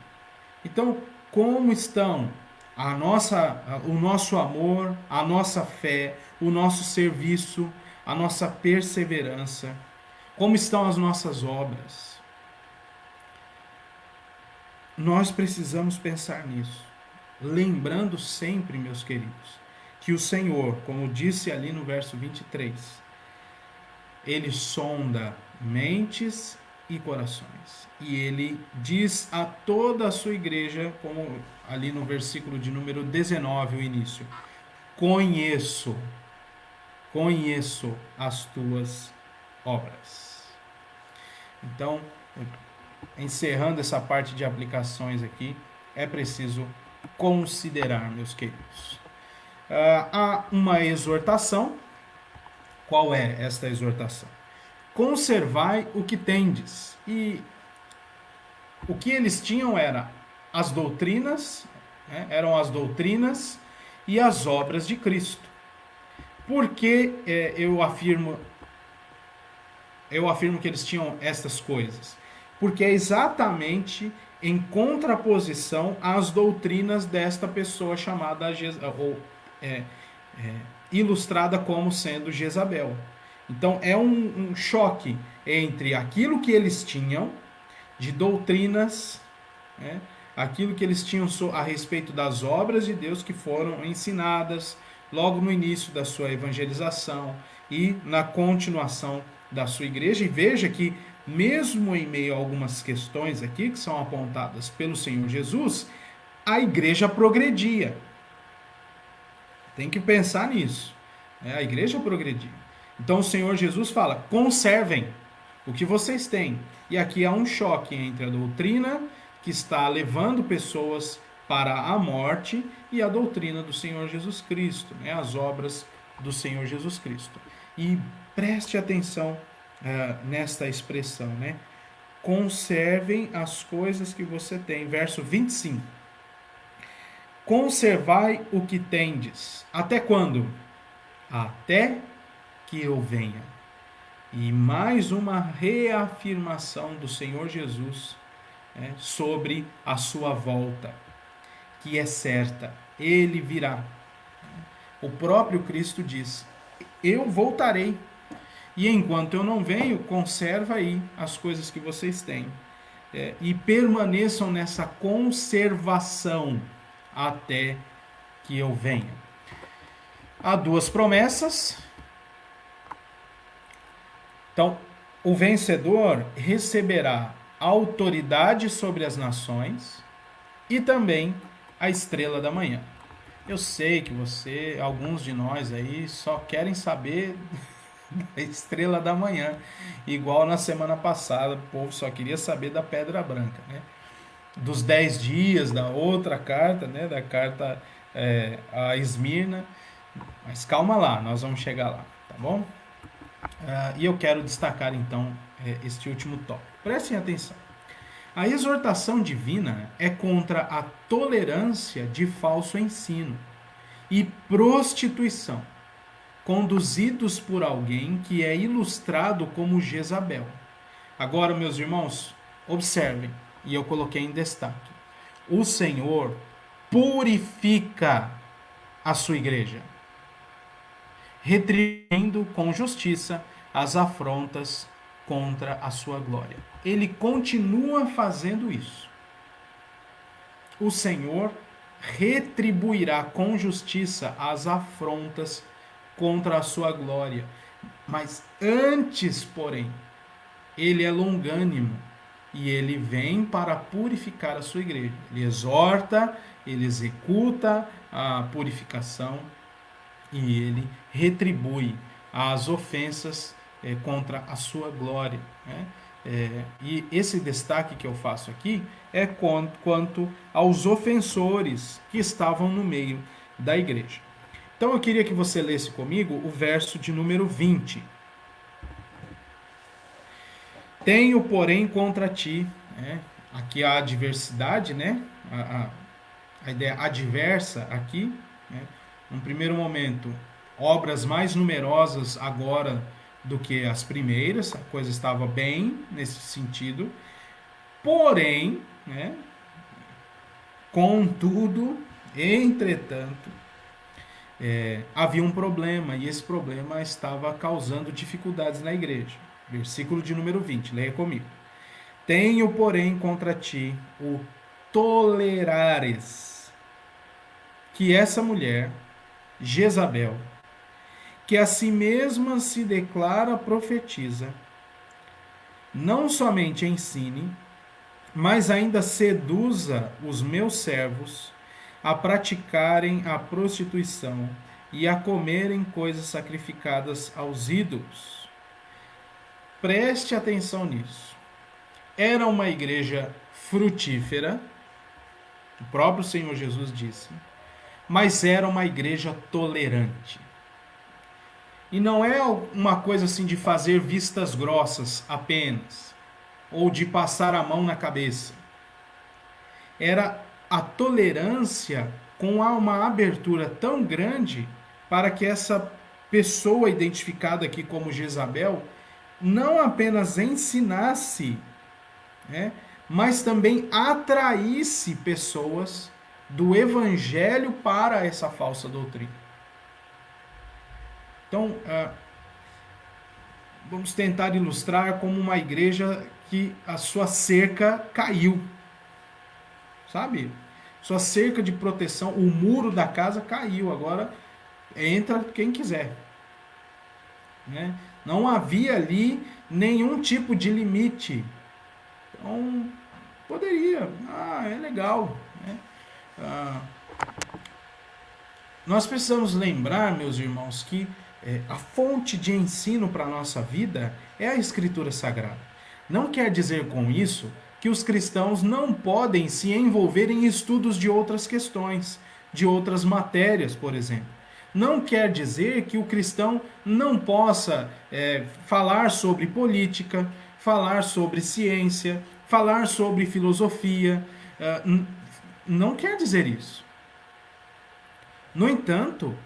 B: Então, como estão o nosso amor, a nossa fé, o nosso serviço, a nossa perseverança? Como estão as nossas obras? Nós precisamos pensar nisso. Lembrando sempre, meus queridos, que o Senhor, como disse ali no verso 23, ele sonda mentes e corações. E ele diz a toda a sua igreja, como ali no versículo de número 19, o início: conheço as tuas obras. Então, encerrando essa parte de aplicações aqui, é preciso considerar, meus queridos. Há uma exortação. Qual é esta exortação? Conservai o que tendes. E o que eles tinham era as doutrinas, né? Eram as doutrinas e as obras de Cristo. Por que eu afirmo que eles tinham estas coisas? Porque é exatamente em contraposição às doutrinas desta pessoa chamada ilustrada como sendo Jezabel. Então é um choque entre aquilo que eles tinham de doutrinas, né, aquilo que eles tinham a respeito das obras de Deus que foram ensinadas logo no início da sua evangelização e na continuação da sua igreja. E veja que mesmo em meio a algumas questões aqui que são apontadas pelo Senhor Jesus, a igreja progredia. Tem que pensar nisso. A igreja progredia. Então o Senhor Jesus fala: conservem o que vocês têm. E aqui há um choque entre a doutrina que está levando pessoas para a morte e a doutrina do Senhor Jesus Cristo, né? As obras do Senhor Jesus Cristo. E preste atenção nesta expressão, né? Conservem as coisas que você tem. Verso 25. Conservai o que tendes. Até quando? Até que eu venha. E mais uma reafirmação do Senhor Jesus, né, sobre a sua volta, que é certa. Ele virá. O próprio Cristo diz: eu voltarei. E enquanto eu não venho, conserva aí as coisas que vocês têm. e permaneçam nessa conservação até que eu venha. Há duas promessas. Então, o vencedor receberá autoridade sobre as nações e também a estrela da manhã. Eu sei que alguns de nós aí só querem saber da estrela da manhã, igual na semana passada, o povo só queria saber da pedra branca, né? Dos 10 dias, da outra carta, né? Da carta a Esmirna. Mas calma lá, nós vamos chegar lá, tá bom? E eu quero destacar então este último tópico. Prestem atenção. A exortação divina é contra a tolerância de falso ensino e prostituição, conduzidos por alguém que é ilustrado como Jezabel. Agora, meus irmãos, observem, e eu coloquei em destaque: o Senhor purifica a sua igreja, retribuindo com justiça as afrontas contra a sua glória. Ele continua fazendo isso. O Senhor retribuirá com justiça as afrontas contra a sua glória. Mas antes, porém, ele é longânimo e ele vem para purificar a sua igreja. Ele exorta, ele executa a purificação e ele retribui as ofensas contra a sua glória, né? E esse destaque que eu faço aqui é quanto aos ofensores que estavam no meio da igreja. Então eu queria que você lesse comigo o verso de número 20. Tenho, porém, contra ti, né? Aqui a adversidade, né? A ideia adversa aqui, né? Num primeiro momento, obras mais numerosas agora do que as primeiras, a coisa estava bem nesse sentido, porém, né? Contudo, entretanto, havia um problema, e esse problema estava causando dificuldades na igreja. Versículo de número 20, leia comigo. Tenho, porém, contra ti o tolerares que essa mulher, Jezabel, que a si mesma se declara profetiza, não somente ensine, mas ainda seduza os meus servos a praticarem a prostituição e a comerem coisas sacrificadas aos ídolos. Preste atenção nisso. Era uma igreja frutífera, o próprio Senhor Jesus disse, mas era uma igreja tolerante. E não é uma coisa assim de fazer vistas grossas apenas, ou de passar a mão na cabeça. Era a tolerância com uma abertura tão grande para que essa pessoa identificada aqui como Jezabel não apenas ensinasse, né, mas também atraísse pessoas do evangelho para essa falsa doutrina. Então, vamos tentar ilustrar como uma igreja que a sua cerca caiu. Sabe? Sua cerca de proteção, o muro da casa caiu. Agora entra quem quiser. Né? Não havia ali nenhum tipo de limite. Então, poderia. É legal. Né? Nós precisamos lembrar, meus irmãos, que a fonte de ensino para a nossa vida é a Escritura Sagrada. Não quer dizer com isso que os cristãos não podem se envolver em estudos de outras questões, de outras matérias, por exemplo. Não quer dizer que o cristão não possa falar sobre política, falar sobre ciência, falar sobre filosofia. Não quer dizer isso. No entanto,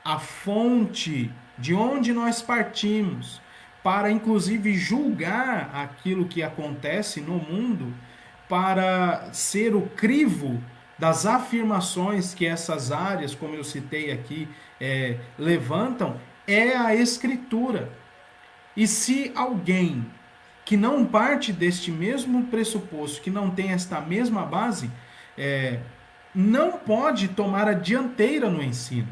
B: a fonte de onde nós partimos para, inclusive, julgar aquilo que acontece no mundo, para ser o crivo das afirmações que essas áreas, como eu citei aqui, levantam, é a Escritura. E se alguém que não parte deste mesmo pressuposto, que não tem esta mesma base, não pode tomar a dianteira no ensino,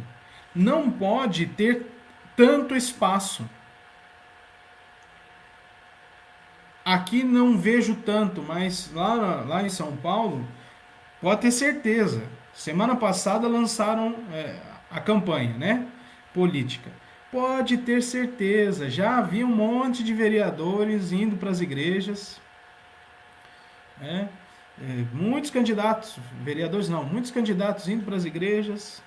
B: não pode ter tanto espaço. Aqui não vejo tanto, mas lá em São Paulo, pode ter certeza. Semana passada lançaram a campanha, né, política. Pode ter certeza, já havia um monte de vereadores indo para as igrejas, muitos candidatos, vereadores não, muitos candidatos indo para as igrejas.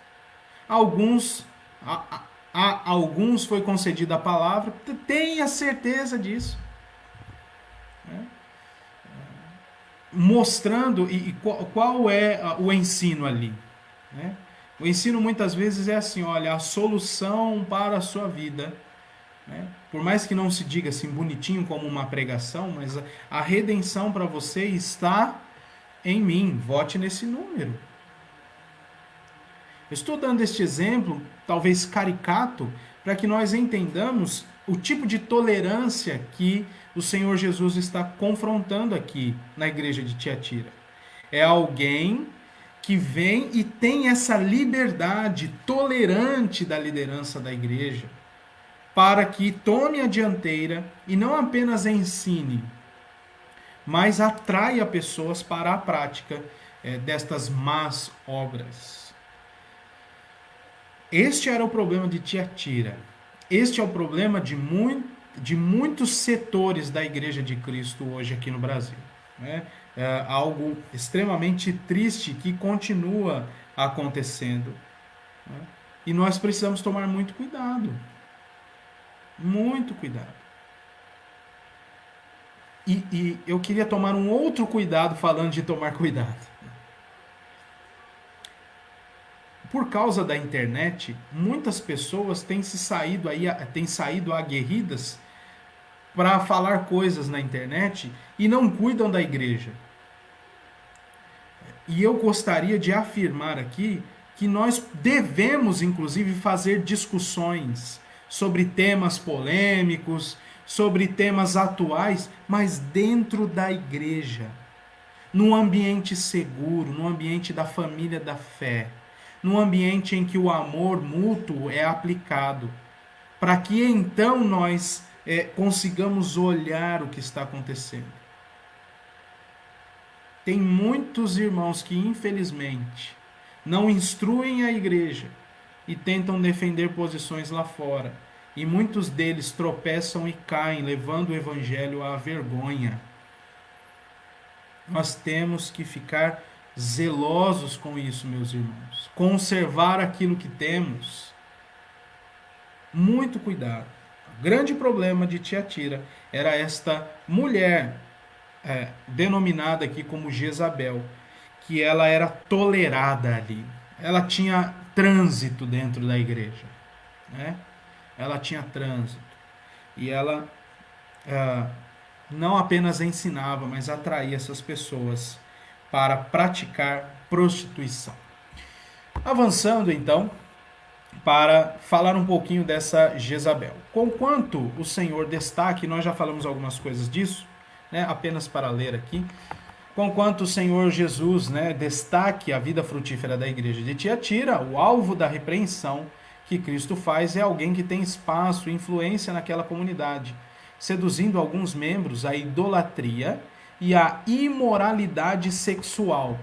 B: Alguns, a alguns foi concedida a palavra, tenha certeza disso. Mostrando qual é o ensino ali. Né? O ensino muitas vezes é assim, olha, a solução para a sua vida. Né? Por mais que não se diga assim bonitinho como uma pregação, mas a redenção para você está em mim. Vote nesse número. Eu estou dando este exemplo, talvez caricato, para que nós entendamos o tipo de tolerância que o Senhor Jesus está confrontando aqui na igreja de Tiatira. É alguém que vem e tem essa liberdade tolerante da liderança da igreja, para que tome a dianteira e não apenas ensine, mas atraia pessoas para a prática destas más obras. Este era o problema de Tiatira. Este é o problema de muitos setores da Igreja de Cristo hoje aqui no Brasil. Né? É algo extremamente triste que continua acontecendo. Né? E nós precisamos tomar muito cuidado. Muito cuidado. E eu queria tomar um outro cuidado falando de tomar cuidado. Por causa da internet, muitas pessoas têm saído aguerridas para falar coisas na internet e não cuidam da igreja. E eu gostaria de afirmar aqui que nós devemos, inclusive, fazer discussões sobre temas polêmicos, sobre temas atuais, mas dentro da igreja, num ambiente seguro, num ambiente da família da fé, num ambiente em que o amor mútuo é aplicado, para que então nós consigamos olhar o que está acontecendo. Tem muitos irmãos que, infelizmente, não instruem a igreja e tentam defender posições lá fora. E muitos deles tropeçam e caem, levando o evangelho à vergonha. Nós temos que ficar zelosos com isso, meus irmãos. Conservar aquilo que temos. Muito cuidado. O grande problema de Tiatira era esta mulher, denominada aqui como Jezabel, que ela era tolerada ali. Ela tinha trânsito dentro da igreja. Né? Ela tinha trânsito. E ela não apenas ensinava, mas atraía essas pessoas para praticar prostituição. Avançando então para falar um pouquinho dessa Jezabel. Conquanto o Senhor destaque, nós já falamos algumas coisas disso, né, apenas para ler aqui. Conquanto o Senhor Jesus, né, destaque a vida frutífera da igreja de Tiatira, o alvo da repreensão que Cristo faz é alguém que tem espaço e influência naquela comunidade, seduzindo alguns membros à idolatria e à imoralidade sexual.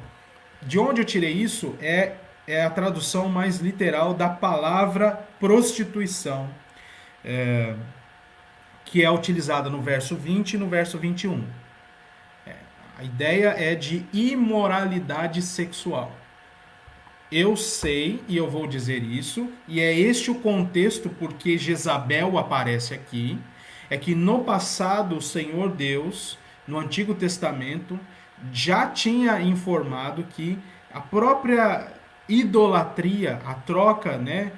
B: De onde eu tirei isso é a tradução mais literal da palavra prostituição, que é utilizada no verso 20 e no verso 21. A ideia é de imoralidade sexual. Eu sei, e eu vou dizer isso, e é este o contexto porque Jezabel aparece aqui, é que no passado o Senhor Deus, no Antigo Testamento, já tinha informado que a própria idolatria, a troca, né,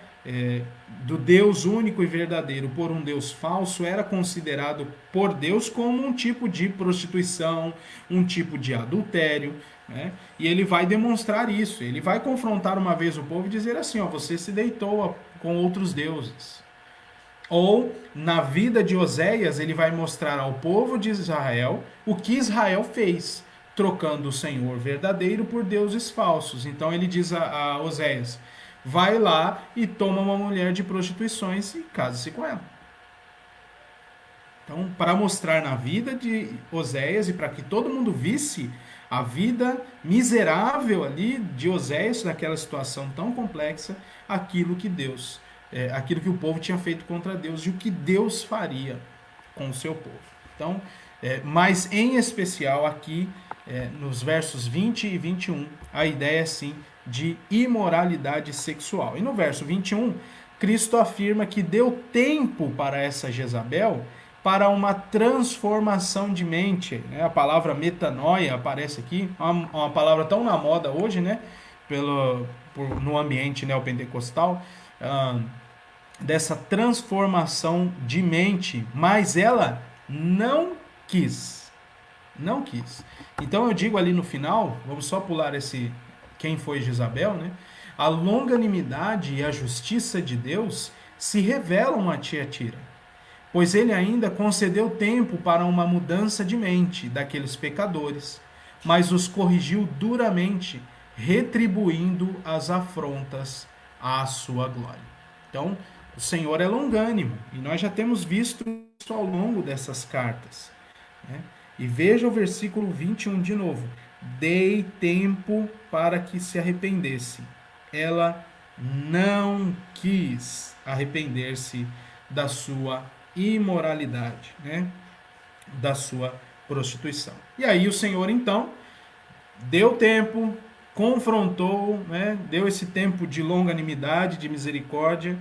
B: do Deus único e verdadeiro por um Deus falso, era considerado por Deus como um tipo de prostituição, um tipo de adultério, né? E ele vai demonstrar isso, ele vai confrontar uma vez o povo e dizer assim, ó, você se deitou com outros deuses. ou na vida de Oséias ele vai mostrar ao povo de Israel o que Israel fez, trocando o Senhor verdadeiro por deuses falsos. Então ele diz a Oséias, vai lá e toma uma mulher de prostituições e case-se com ela. Então, para mostrar na vida de Oséias e para que todo mundo visse a vida miserável ali de Oséias, naquela situação tão complexa, aquilo que Deus, aquilo que o povo tinha feito contra Deus e o que Deus faria com o seu povo. Então, mas em especial aqui, nos versos 20 e 21, a ideia é sim de imoralidade sexual. E no verso 21, Cristo afirma que deu tempo para essa Jezabel para uma transformação de mente. Né? A palavra metanoia aparece aqui, uma palavra tão na moda hoje, né? No ambiente neopentecostal, dessa transformação de mente, mas ela não quis. Não quis. Então eu digo ali no final, vamos só pular quem foi Jezabel, né? A longanimidade e a justiça de Deus se revelam a Tiatira, pois ele ainda concedeu tempo para uma mudança de mente daqueles pecadores, mas os corrigiu duramente, retribuindo as afrontas à sua glória. Então, o Senhor é longânimo, e nós já temos visto isso ao longo dessas cartas. Né? E veja o versículo 21 de novo. Dei tempo para que se arrependesse. Ela não quis arrepender-se da sua imoralidade, né? Da sua prostituição. E aí o Senhor então deu tempo, confrontou, né? Deu esse tempo de longanimidade, de misericórdia,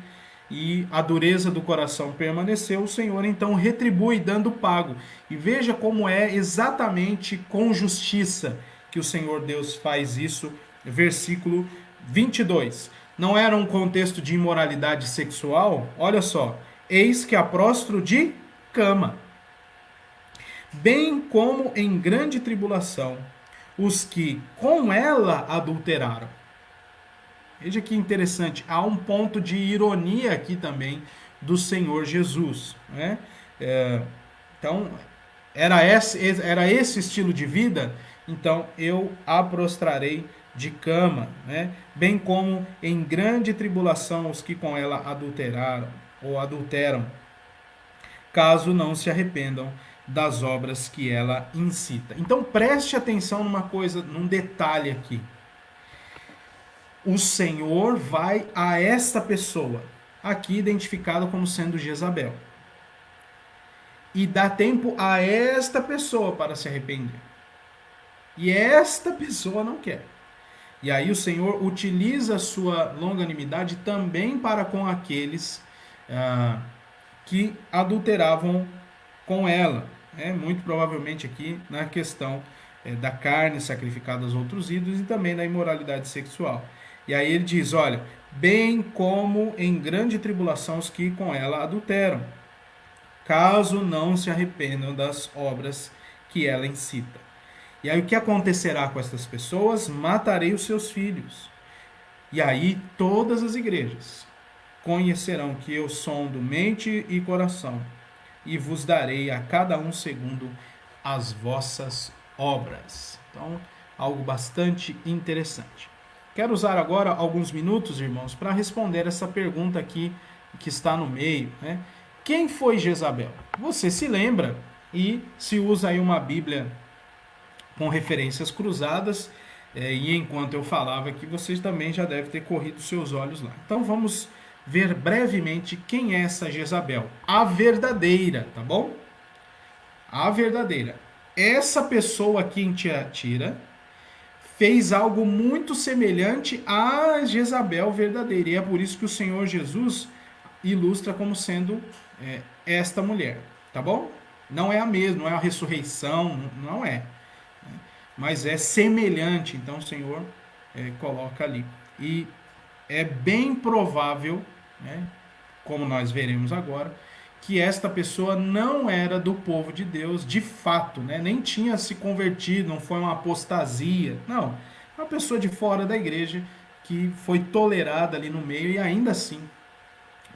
B: e a dureza do coração permaneceu. O Senhor então retribui dando pago. E veja como é exatamente com justiça que o Senhor Deus faz isso. Versículo 22. Não era um contexto de imoralidade sexual? Olha só. Eis que a prostro de cama, bem como em grande tribulação, os que com ela adulteraram. Veja que interessante, há um ponto de ironia aqui também do Senhor Jesus. Né? Então, era esse estilo de vida, então eu a prostrarei de cama, né? Bem como em grande tribulação os que com ela adulteraram ou adulteram, caso não se arrependam das obras que ela incita. Então preste atenção numa coisa, num detalhe aqui. O Senhor vai a esta pessoa, aqui identificada como sendo Jezabel, e dá tempo a esta pessoa para se arrepender. E esta pessoa não quer. E aí o Senhor utiliza a sua longanimidade também para com aqueles que adulteravam com ela. Muito provavelmente aqui na questão da carne sacrificada aos outros ídolos e também da imoralidade sexual. E aí ele diz, olha, bem como em grande tribulação os que com ela adulteram, caso não se arrependam das obras que ela incita. E aí o que acontecerá com essas pessoas? Matarei os seus filhos. E aí todas as igrejas conhecerão que eu sondo mente e coração, e vos darei a cada um segundo as vossas obras. Então, algo bastante interessante. Quero usar agora alguns minutos, irmãos, para responder essa pergunta aqui que está no meio. Né? Quem foi Jezabel? Você se lembra e se usa aí uma Bíblia com referências cruzadas, e enquanto eu falava aqui, vocês também já devem ter corrido seus olhos lá. Então vamos ver brevemente quem é essa Jezabel. A verdadeira, tá bom? A verdadeira. Essa pessoa aqui em Tiatira fez algo muito semelhante à Jezabel verdadeira. E é por isso que o Senhor Jesus ilustra como sendo esta mulher, tá bom? Não é a mesma, não é a ressurreição, não é. Mas é semelhante, então o Senhor coloca ali. E é bem provável, né, como nós veremos agora, que esta pessoa não era do povo de Deus de fato, né? Nem tinha se convertido, não foi uma apostasia, não. Uma pessoa de fora da igreja que foi tolerada ali no meio e ainda assim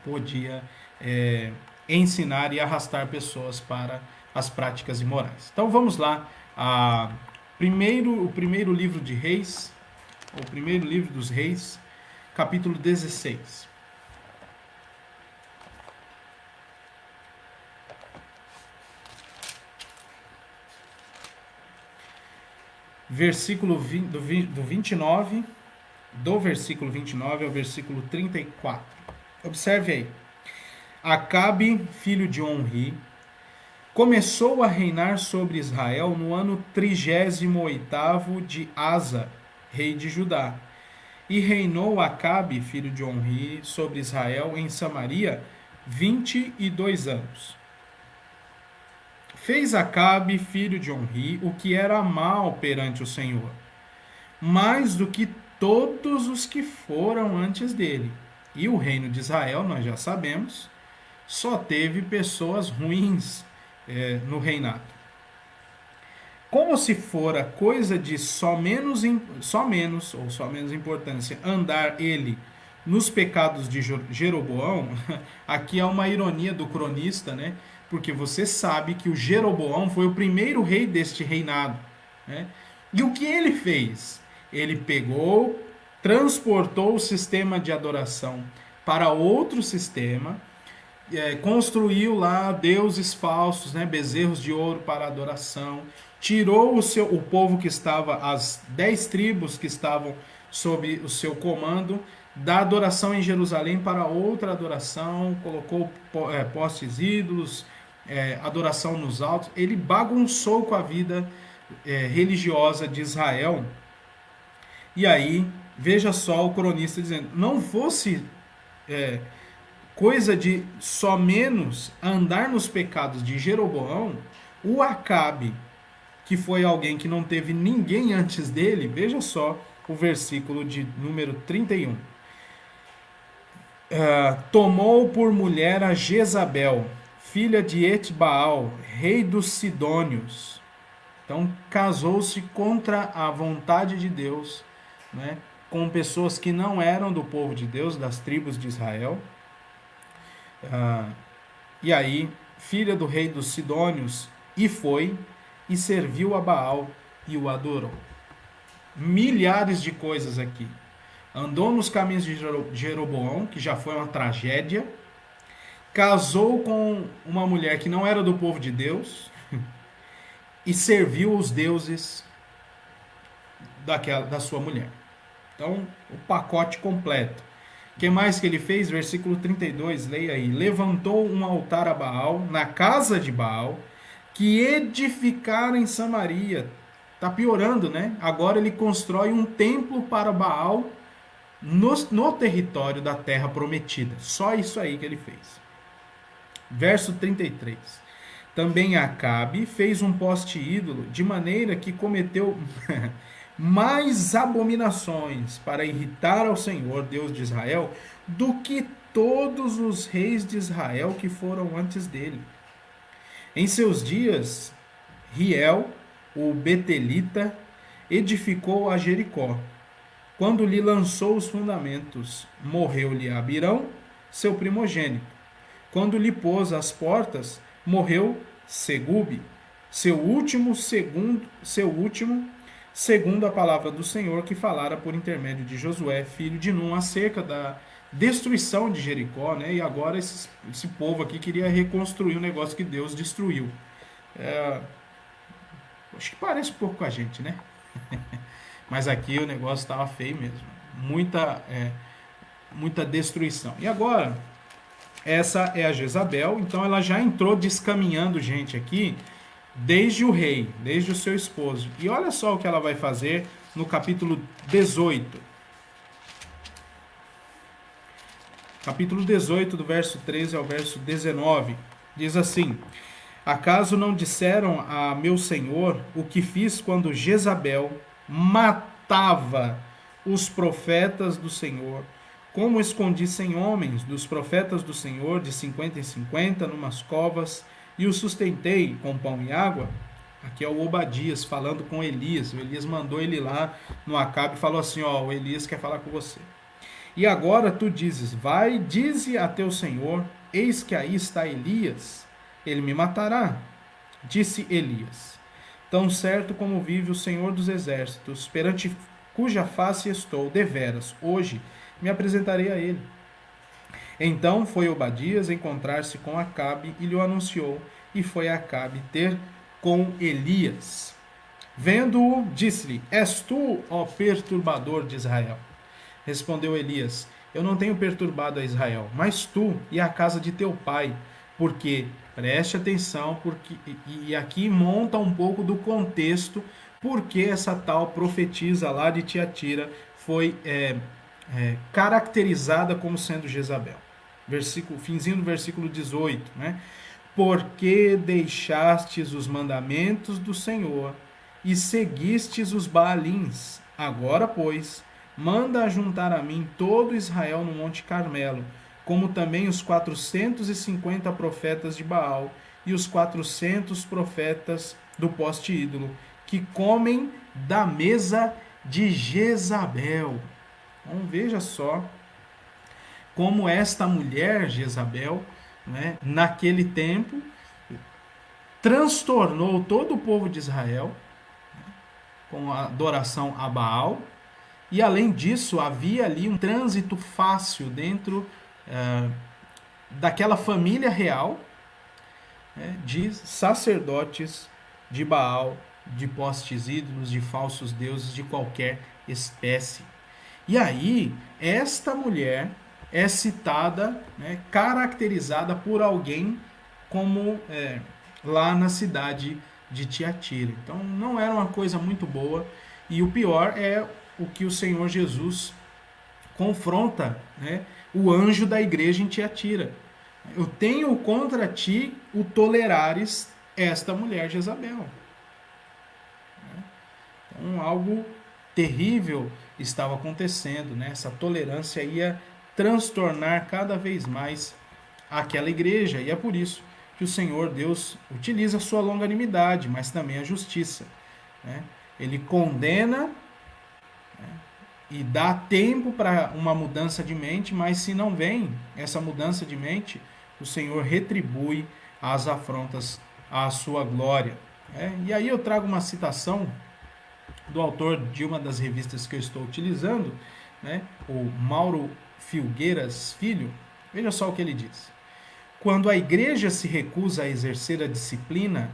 B: podia ensinar e arrastar pessoas para as práticas imorais. Então vamos lá, o primeiro livro de Reis, o primeiro livro dos Reis, capítulo 16. Versículo do 29, do versículo 29 ao versículo 34. Observe aí. Acabe, filho de Onri, começou a reinar sobre Israel no ano 38º de Asa, rei de Judá. E reinou Acabe, filho de Onri, sobre Israel em Samaria 22 anos. Fez Acabe, filho de Onri, o que era mal perante o Senhor, mais do que todos os que foram antes dele. E o reino de Israel, nós já sabemos, só teve pessoas ruins no reinado. Como se fora coisa de só menos importância andar ele nos pecados de Jeroboão, aqui é uma ironia do cronista, né? Porque você sabe que o Jeroboão foi o primeiro rei deste reinado, né? E o que ele fez? Ele pegou, transportou o sistema de adoração para outro sistema, construiu lá deuses falsos, né, bezerros de ouro para adoração, tirou o povo que estava, as 10 tribos que estavam sob o seu comando, da adoração em Jerusalém para outra adoração, colocou postes ídolos, adoração nos altos. Ele bagunçou com a vida religiosa de Israel. E aí, veja só o cronista dizendo, não fosse coisa de só menos andar nos pecados de Jeroboão, o Acabe, que foi alguém que não teve ninguém antes dele, veja só o versículo de número 31. Tomou por mulher a Jezabel, filha de Etbaal, rei dos Sidônios. Então casou-se contra a vontade de Deus, né, com pessoas que não eram do povo de Deus, das tribos de Israel. E aí, filha do rei dos Sidônios, e foi e serviu a Baal e o adorou. Milhares de coisas aqui. Andou nos caminhos de Jeroboão, que já foi uma tragédia. Casou com uma mulher que não era do povo de Deus e serviu os deuses da sua mulher. Então, o pacote completo. O que mais que ele fez? Versículo 32, leia aí. Levantou um altar a Baal, na casa de Baal, que edificaram em Samaria. Está piorando, né? Agora ele constrói um templo para Baal no território da terra prometida. Só isso aí que ele fez. Verso 33. Também Acabe fez um poste ídolo, de maneira que cometeu mais abominações para irritar ao Senhor, Deus de Israel, do que todos os reis de Israel que foram antes dele. Em seus dias, Riel, o Betelita, edificou a Jericó. Quando lhe lançou os fundamentos, morreu-lhe Abirão, seu primogênito. Quando lhe pôs as portas, morreu Segube, seu último, segundo a palavra do Senhor que falara por intermédio de Josué, filho de Num, acerca da destruição de Jericó, né? E agora esse povo aqui queria reconstruir o negócio que Deus destruiu. Acho que parece um pouco com a gente, né? Mas aqui o negócio estava feio mesmo. Muita destruição. E agora, essa é a Jezabel, então ela já entrou descaminhando gente aqui, desde o rei, desde o seu esposo. E olha só o que ela vai fazer no capítulo 18. Capítulo 18, do verso 13 ao verso 19. Diz assim: acaso não disseram a meu senhor o que fiz quando Jezabel matava os profetas do Senhor? Como escondi 100 homens dos profetas do Senhor, de 50 em 50, numas covas, e os sustentei com pão e água? Aqui é o Obadias falando com Elias. O Elias mandou ele lá no Acabe e falou assim: ó, o Elias quer falar com você. E agora tu dizes, vai, dize a teu senhor, eis que aí está Elias, ele me matará. Disse Elias, tão certo como vive o Senhor dos Exércitos, perante cuja face estou, deveras, hoje me apresentarei a ele. Então foi Obadias encontrar-se com Acabe e lhe o anunciou, e foi Acabe ter com Elias. Vendo-o, disse-lhe, és tu, ó perturbador de Israel? Respondeu Elias, eu não tenho perturbado a Israel, mas tu e a casa de teu pai, porque, preste atenção, porque e aqui monta um pouco do contexto, porque essa tal profetisa lá de Tiatira foi caracterizada como sendo Jezabel. Finzinho do versículo 18, né? Porque deixastes os mandamentos do Senhor e seguistes os Baalins. Agora, pois, manda ajuntar a mim todo Israel no Monte Carmelo, como também os 450 profetas de Baal e os 400 profetas do poste ídolo, que comem da mesa de Jezabel. Então veja só como esta mulher, Jezabel, né, naquele tempo, transtornou todo o povo de Israel, com a adoração a Baal, e além disso havia ali um trânsito fácil dentro daquela família real, de sacerdotes de Baal, de postes ídolos, de falsos deuses de qualquer espécie. E aí, esta mulher é citada, né, caracterizada por alguém como lá na cidade de Tiatira. Então não era uma coisa muito boa, e o pior é o que o Senhor Jesus confronta, né, o anjo da igreja em Tiatira. Eu tenho contra ti o tolerares esta mulher Jezabel. Então algo terrível estava acontecendo, né? Essa tolerância ia transtornar cada vez mais aquela igreja, e é por isso que o Senhor Deus utiliza a sua longanimidade, mas também a justiça, né? Ele condena, né, e dá tempo para uma mudança de mente, mas se não vem essa mudança de mente, o Senhor retribui as afrontas à sua glória. E aí eu trago uma citação do autor de uma das revistas que eu estou utilizando, né, o Mauro Filgueiras Filho. Veja só o que ele diz. Quando a igreja se recusa a exercer a disciplina,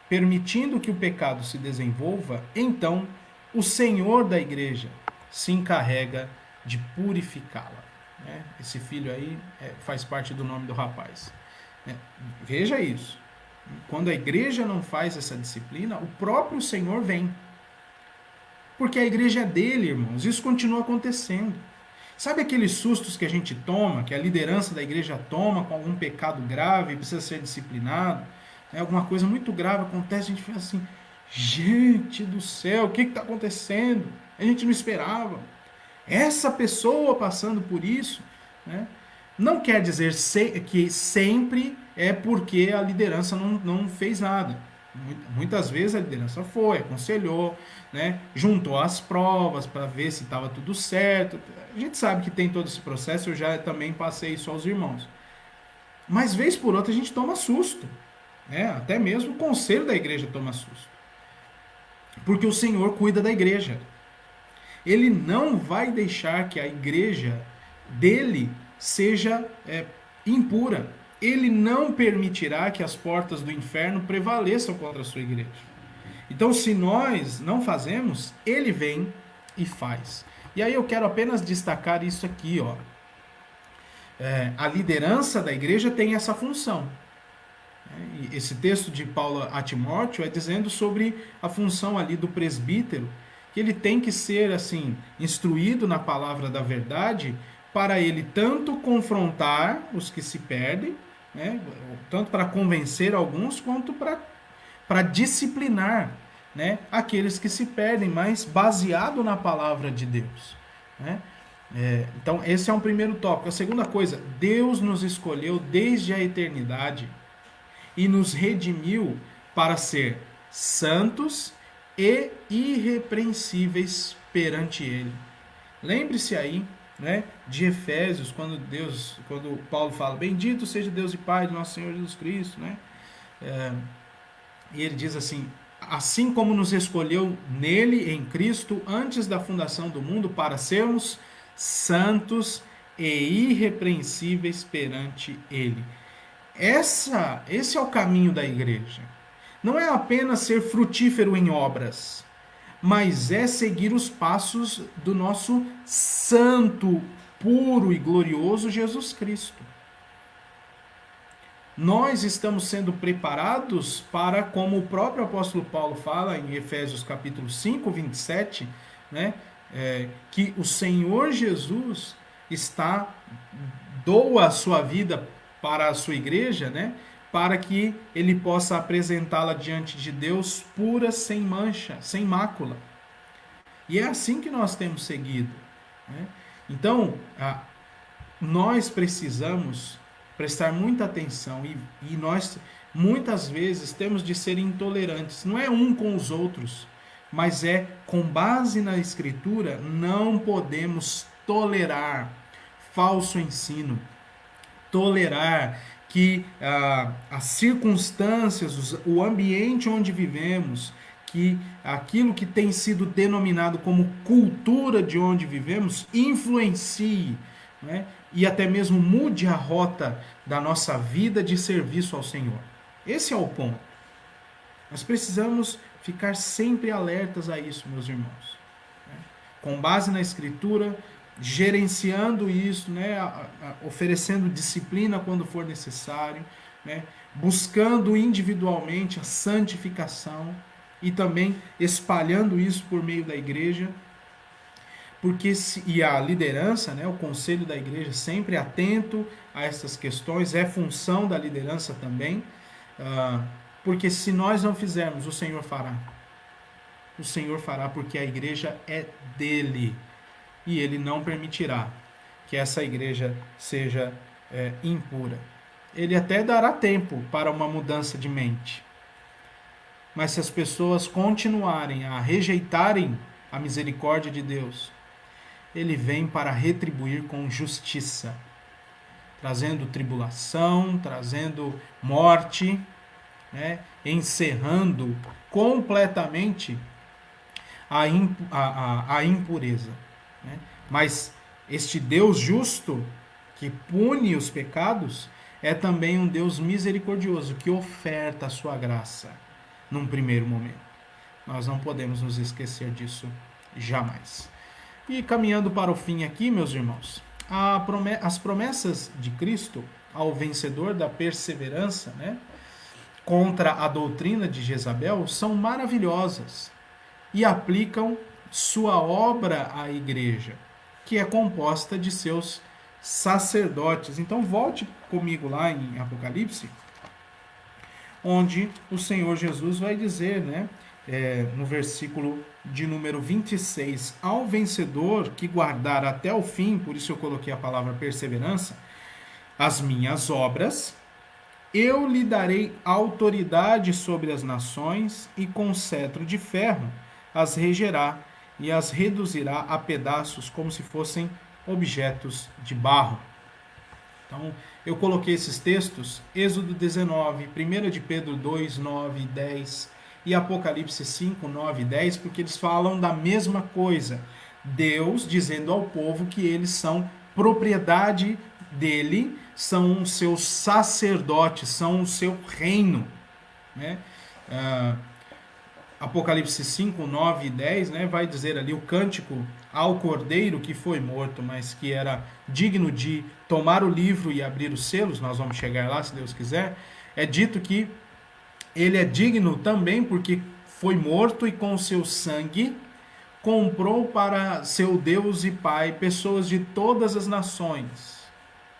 B: permitindo que o pecado se desenvolva, então o Senhor da igreja se encarrega de purificá-la. Esse filho aí faz parte do nome do rapaz. Veja isso. Quando a igreja não faz essa disciplina, o próprio Senhor vem. Porque a igreja é dele, irmãos. Isso continua acontecendo. Sabe aqueles sustos que a gente toma, que a liderança da igreja toma com algum pecado grave e precisa ser disciplinado? Alguma coisa muito grave acontece, a gente fica assim, gente do céu, o que está acontecendo? A gente não esperava. Essa pessoa passando por isso, né, não quer dizer que sempre é porque a liderança não fez nada. Muitas vezes a liderança foi, aconselhou, né, juntou as provas para ver se estava tudo certo. A gente sabe que tem todo esse processo, eu já também passei isso aos irmãos. Mas vez por outra a gente toma susto. Até mesmo o conselho da igreja toma susto. Porque o Senhor cuida da igreja. Ele não vai deixar que a igreja dele seja impura. Ele não permitirá que as portas do inferno prevaleçam contra a sua igreja. Então, se nós não fazemos, ele vem e faz. E aí eu quero apenas destacar isso aqui, ó. A liderança da igreja tem essa função. E esse texto de Paulo a Timóteo é dizendo sobre a função ali do presbítero, que ele tem que ser assim instruído na palavra da verdade, para ele tanto confrontar os que se perdem, né, tanto para convencer alguns, quanto para disciplinar, né, aqueles que se perdem, mas baseado na palavra de Deus, né? Então esse é um primeiro tópico. A segunda coisa, Deus nos escolheu desde a eternidade e nos redimiu para ser santos e irrepreensíveis perante Ele. Lembre-se aí né, de Efésios, quando Paulo fala, bendito seja Deus e Pai do nosso Senhor Jesus Cristo, né? E ele diz assim, assim como nos escolheu nele, em Cristo, antes da fundação do mundo, para sermos santos e irrepreensíveis perante ele. Esse é o caminho da igreja. Não é apenas ser frutífero em obras, mas é seguir os passos do nosso santo, puro e glorioso Jesus Cristo. Nós estamos sendo preparados para, como o próprio apóstolo Paulo fala em Efésios capítulo 5, 27, né, que o Senhor Jesus doa a sua vida para a sua igreja, né, para que ele possa apresentá-la diante de Deus pura, sem mancha, sem mácula. E é assim que nós temos seguido, né? Então, nós precisamos prestar muita atenção e nós muitas vezes temos de ser intolerantes, não é um com os outros, mas é com base na Escritura. Não podemos tolerar falso ensino, tolerar que as circunstâncias, o ambiente onde vivemos, que aquilo que tem sido denominado como cultura de onde vivemos influencie, né, e até mesmo mude a rota da nossa vida de serviço ao Senhor. Esse é o ponto. Nós precisamos ficar sempre alertas a isso, meus irmãos, né? Com base na Escritura, gerenciando isso, né? Oferecendo disciplina quando for necessário, né? Buscando individualmente a santificação e também espalhando isso por meio da igreja. E a liderança, né, o conselho da igreja sempre atento a essas questões, é função da liderança também, porque se nós não fizermos, o Senhor fará. O Senhor fará, porque a igreja é dele e ele não permitirá que essa igreja seja impura. Ele até dará tempo para uma mudança de mente, mas se as pessoas continuarem a rejeitarem a misericórdia de Deus, ele vem para retribuir com justiça, trazendo tribulação, trazendo morte, né? Encerrando completamente a impureza, né? Mas este Deus justo, que pune os pecados, é também um Deus misericordioso, que oferta a sua graça num primeiro momento. Nós não podemos nos esquecer disso jamais. E caminhando para o fim aqui, meus irmãos, as promessas de Cristo ao vencedor da perseverança, né, contra a doutrina de Jezabel são maravilhosas e aplicam sua obra à igreja, que é composta de seus sacerdotes. Então volte comigo lá em Apocalipse, onde o Senhor Jesus vai dizer, né, no versículo de número 26, ao vencedor que guardar até o fim, por isso eu coloquei a palavra perseverança, as minhas obras, eu lhe darei autoridade sobre as nações, e com cetro de ferro as regerá e as reduzirá a pedaços como se fossem objetos de barro. Então, eu coloquei esses textos, Êxodo 19, 1 de Pedro 2, 9 e 10, e Apocalipse 5, 9 e 10, porque eles falam da mesma coisa. Deus dizendo ao povo que eles são propriedade dele, são os seus sacerdotes, são o seu reino, né? Apocalipse 5, 9 e 10, né, vai dizer ali o cântico ao cordeiro que foi morto, mas que era digno de tomar o livro e abrir os selos. Nós vamos chegar lá, se Deus quiser. É dito que ele é digno também porque foi morto e com seu sangue comprou para seu Deus e Pai pessoas de todas as nações,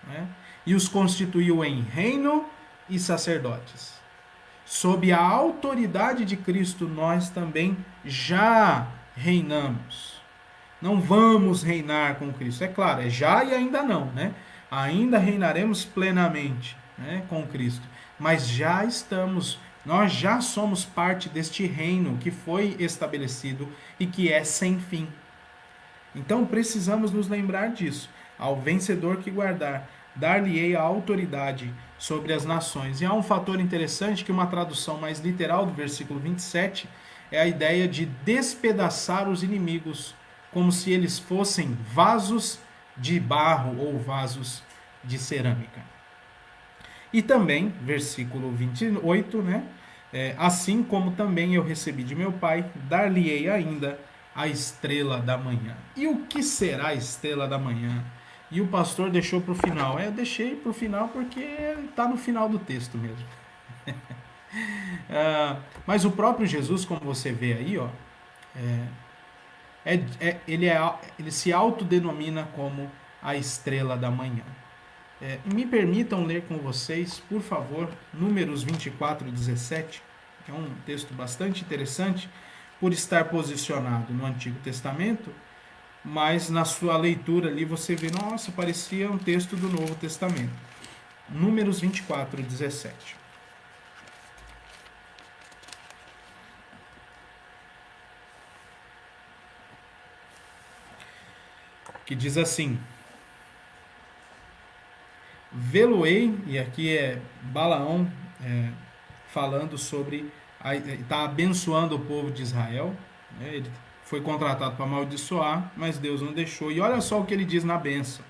B: né? E os constituiu em reino e sacerdotes. Sob a autoridade de Cristo, nós também já reinamos. Não vamos reinar com Cristo. É claro, é já e ainda não, né? Ainda reinaremos plenamente, né, com Cristo. Mas já estamos, nós já somos parte deste reino que foi estabelecido e que é sem fim. Então precisamos nos lembrar disso. Ao vencedor que guardar, dar-lhe-ei a autoridade sobre as nações. E há um fator interessante que uma tradução mais literal do versículo 27 é a ideia de despedaçar os inimigos, como se eles fossem vasos de barro ou vasos de cerâmica. E também, versículo 28, né? Assim como também eu recebi de meu Pai, dar-lhe-ei ainda a estrela da manhã. E o que será a estrela da manhã? E o pastor deixou para o final. Eu deixei para o final porque está no final do texto mesmo. Mas o próprio Jesus, como você vê aí, ó, ele se autodenomina como a estrela da manhã. Me permitam ler com vocês, por favor, Números 24 e 17, que é um texto bastante interessante, por estar posicionado no Antigo Testamento, mas na sua leitura ali você vê, nossa, parecia um texto do Novo Testamento. Números 24 e 17. Que diz assim: Vê-lo-ei, e aqui é Balaão falando sobre, está abençoando o povo de Israel, né? Ele foi contratado para amaldiçoar, mas Deus não deixou. E olha só o que ele diz na bênção: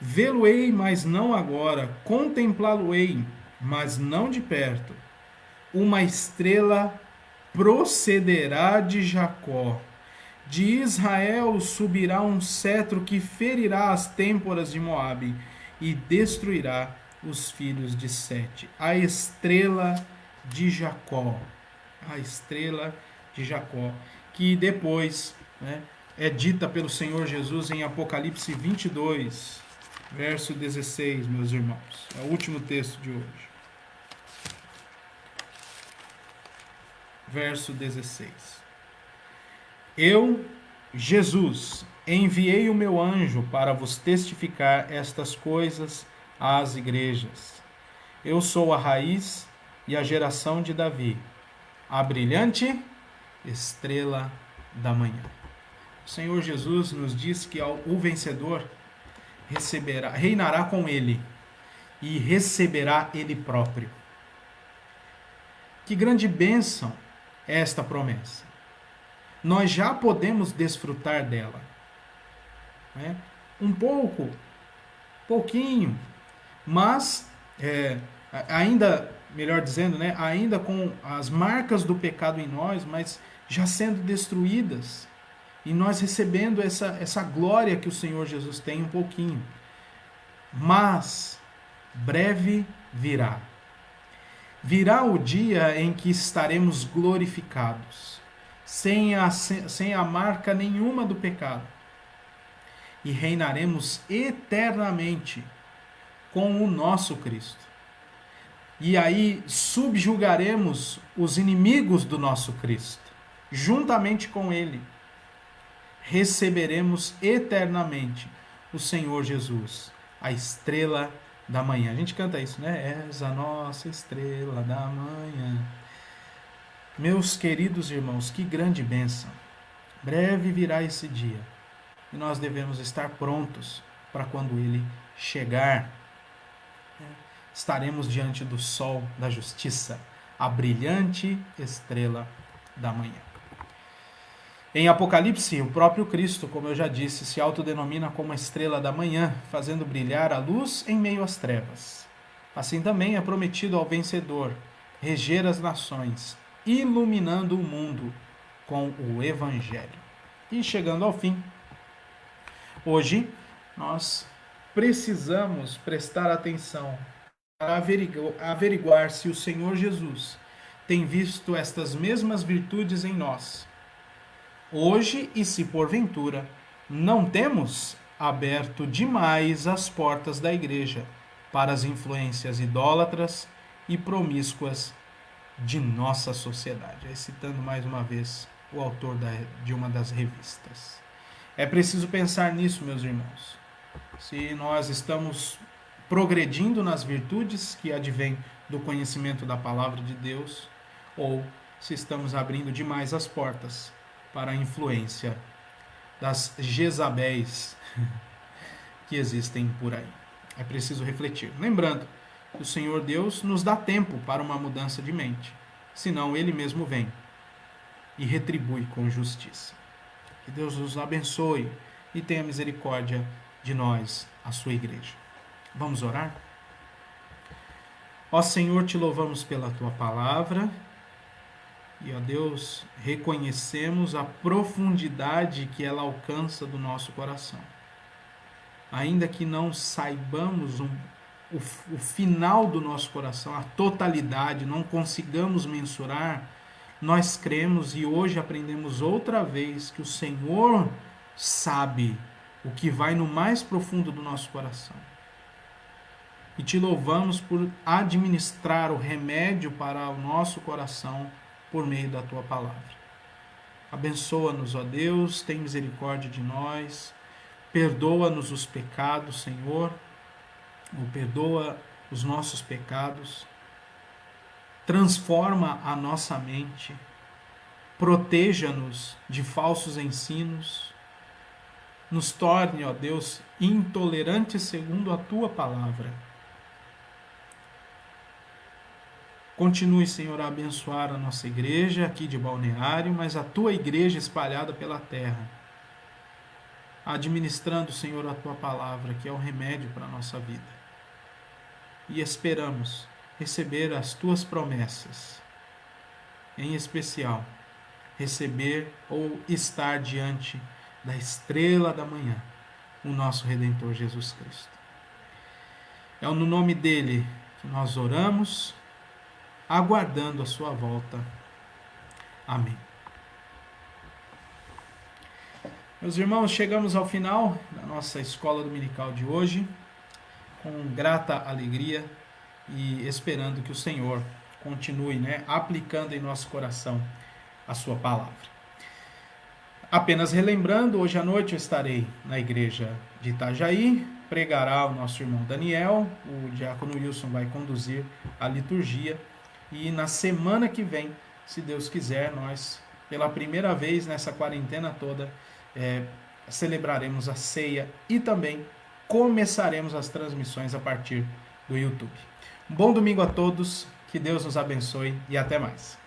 B: Vê-lo-ei, mas não agora, contemplá-lo-ei, mas não de perto. Uma estrela procederá de Jacó. De Israel subirá um cetro que ferirá as têmporas de Moabe e destruirá os filhos de Sete. A estrela de Jacó. A estrela de Jacó. Que depois, né, é dita pelo Senhor Jesus em Apocalipse 22, verso 16, meus irmãos. É o último texto de hoje. Verso 16. Eu, Jesus, enviei o meu anjo para vos testificar estas coisas às igrejas. Eu sou a raiz e a geração de Davi, a brilhante estrela da manhã. O Senhor Jesus nos diz que o vencedor reinará com ele e receberá ele próprio. Que grande bênção é esta promessa! Nós já podemos desfrutar dela, né? Pouquinho, mas ainda, melhor dizendo, né, ainda com as marcas do pecado em nós, mas já sendo destruídas, e nós recebendo essa glória que o Senhor Jesus tem um pouquinho. Mas breve virá. Virá o dia em que estaremos glorificados, sem a marca nenhuma do pecado, e reinaremos eternamente com o nosso Cristo. E aí subjugaremos os inimigos do nosso Cristo, juntamente com Ele. Receberemos eternamente o Senhor Jesus, a estrela da manhã. A gente canta isso, né? És a nossa estrela da manhã. Meus queridos irmãos, que grande bênção. Breve virá esse dia. E nós devemos estar prontos para quando ele chegar. Estaremos diante do sol da justiça, a brilhante estrela da manhã. Em Apocalipse, o próprio Cristo, como eu já disse, se autodenomina como a estrela da manhã, fazendo brilhar a luz em meio às trevas. Assim também é prometido ao vencedor reger as nações, iluminando o mundo com o Evangelho. E chegando ao fim, hoje nós precisamos prestar atenção para averiguar se o Senhor Jesus tem visto estas mesmas virtudes em nós. Hoje, e se porventura não temos aberto demais as portas da igreja para as influências idólatras e promíscuas de nossa sociedade. Aí, citando mais uma vez o autor de uma das revistas. É preciso pensar nisso, meus irmãos. Se nós estamos progredindo nas virtudes que advêm do conhecimento da palavra de Deus, ou se estamos abrindo demais as portas para a influência das Jezabéis que existem por aí. É preciso refletir. Lembrando que o Senhor Deus nos dá tempo para uma mudança de mente, senão Ele mesmo vem e retribui com justiça. Que Deus nos abençoe e tenha misericórdia de nós, a sua igreja. Vamos orar? Ó Senhor, te louvamos pela tua palavra e, ó Deus, reconhecemos a profundidade que ela alcança do nosso coração. Ainda que não saibamos o final do nosso coração, a totalidade, não consigamos mensurar, nós cremos e hoje aprendemos outra vez que o Senhor sabe o que vai no mais profundo do nosso coração. E te louvamos por administrar o remédio para o nosso coração por meio da tua palavra. Abençoa-nos, ó Deus, tem misericórdia de nós, perdoa-nos os pecados, Senhor, ou perdoa os nossos pecados, transforma a nossa mente, proteja-nos de falsos ensinos, nos torne, ó Deus, intolerantes segundo a tua palavra. Continue, Senhor, a abençoar a nossa igreja aqui de Balneário, mas a tua igreja espalhada pela terra, administrando, Senhor, a tua palavra, que é o remédio para a nossa vida. E esperamos receber as tuas promessas, em especial, receber ou estar diante da estrela da manhã, o nosso Redentor Jesus Cristo. É no nome dele que nós oramos, aguardando a sua volta. Amém. Meus irmãos, chegamos ao final da nossa escola dominical de hoje, com grata alegria e esperando que o Senhor continue, aplicando em nosso coração a sua palavra. Apenas relembrando, hoje à noite eu estarei na igreja de Itajaí, pregará o nosso irmão Daniel, o diácono Wilson vai conduzir a liturgia, e na semana que vem, se Deus quiser, nós, pela primeira vez nessa quarentena toda, celebraremos a ceia e também começaremos as transmissões a partir do YouTube. Um bom domingo a todos, que Deus nos abençoe e até mais.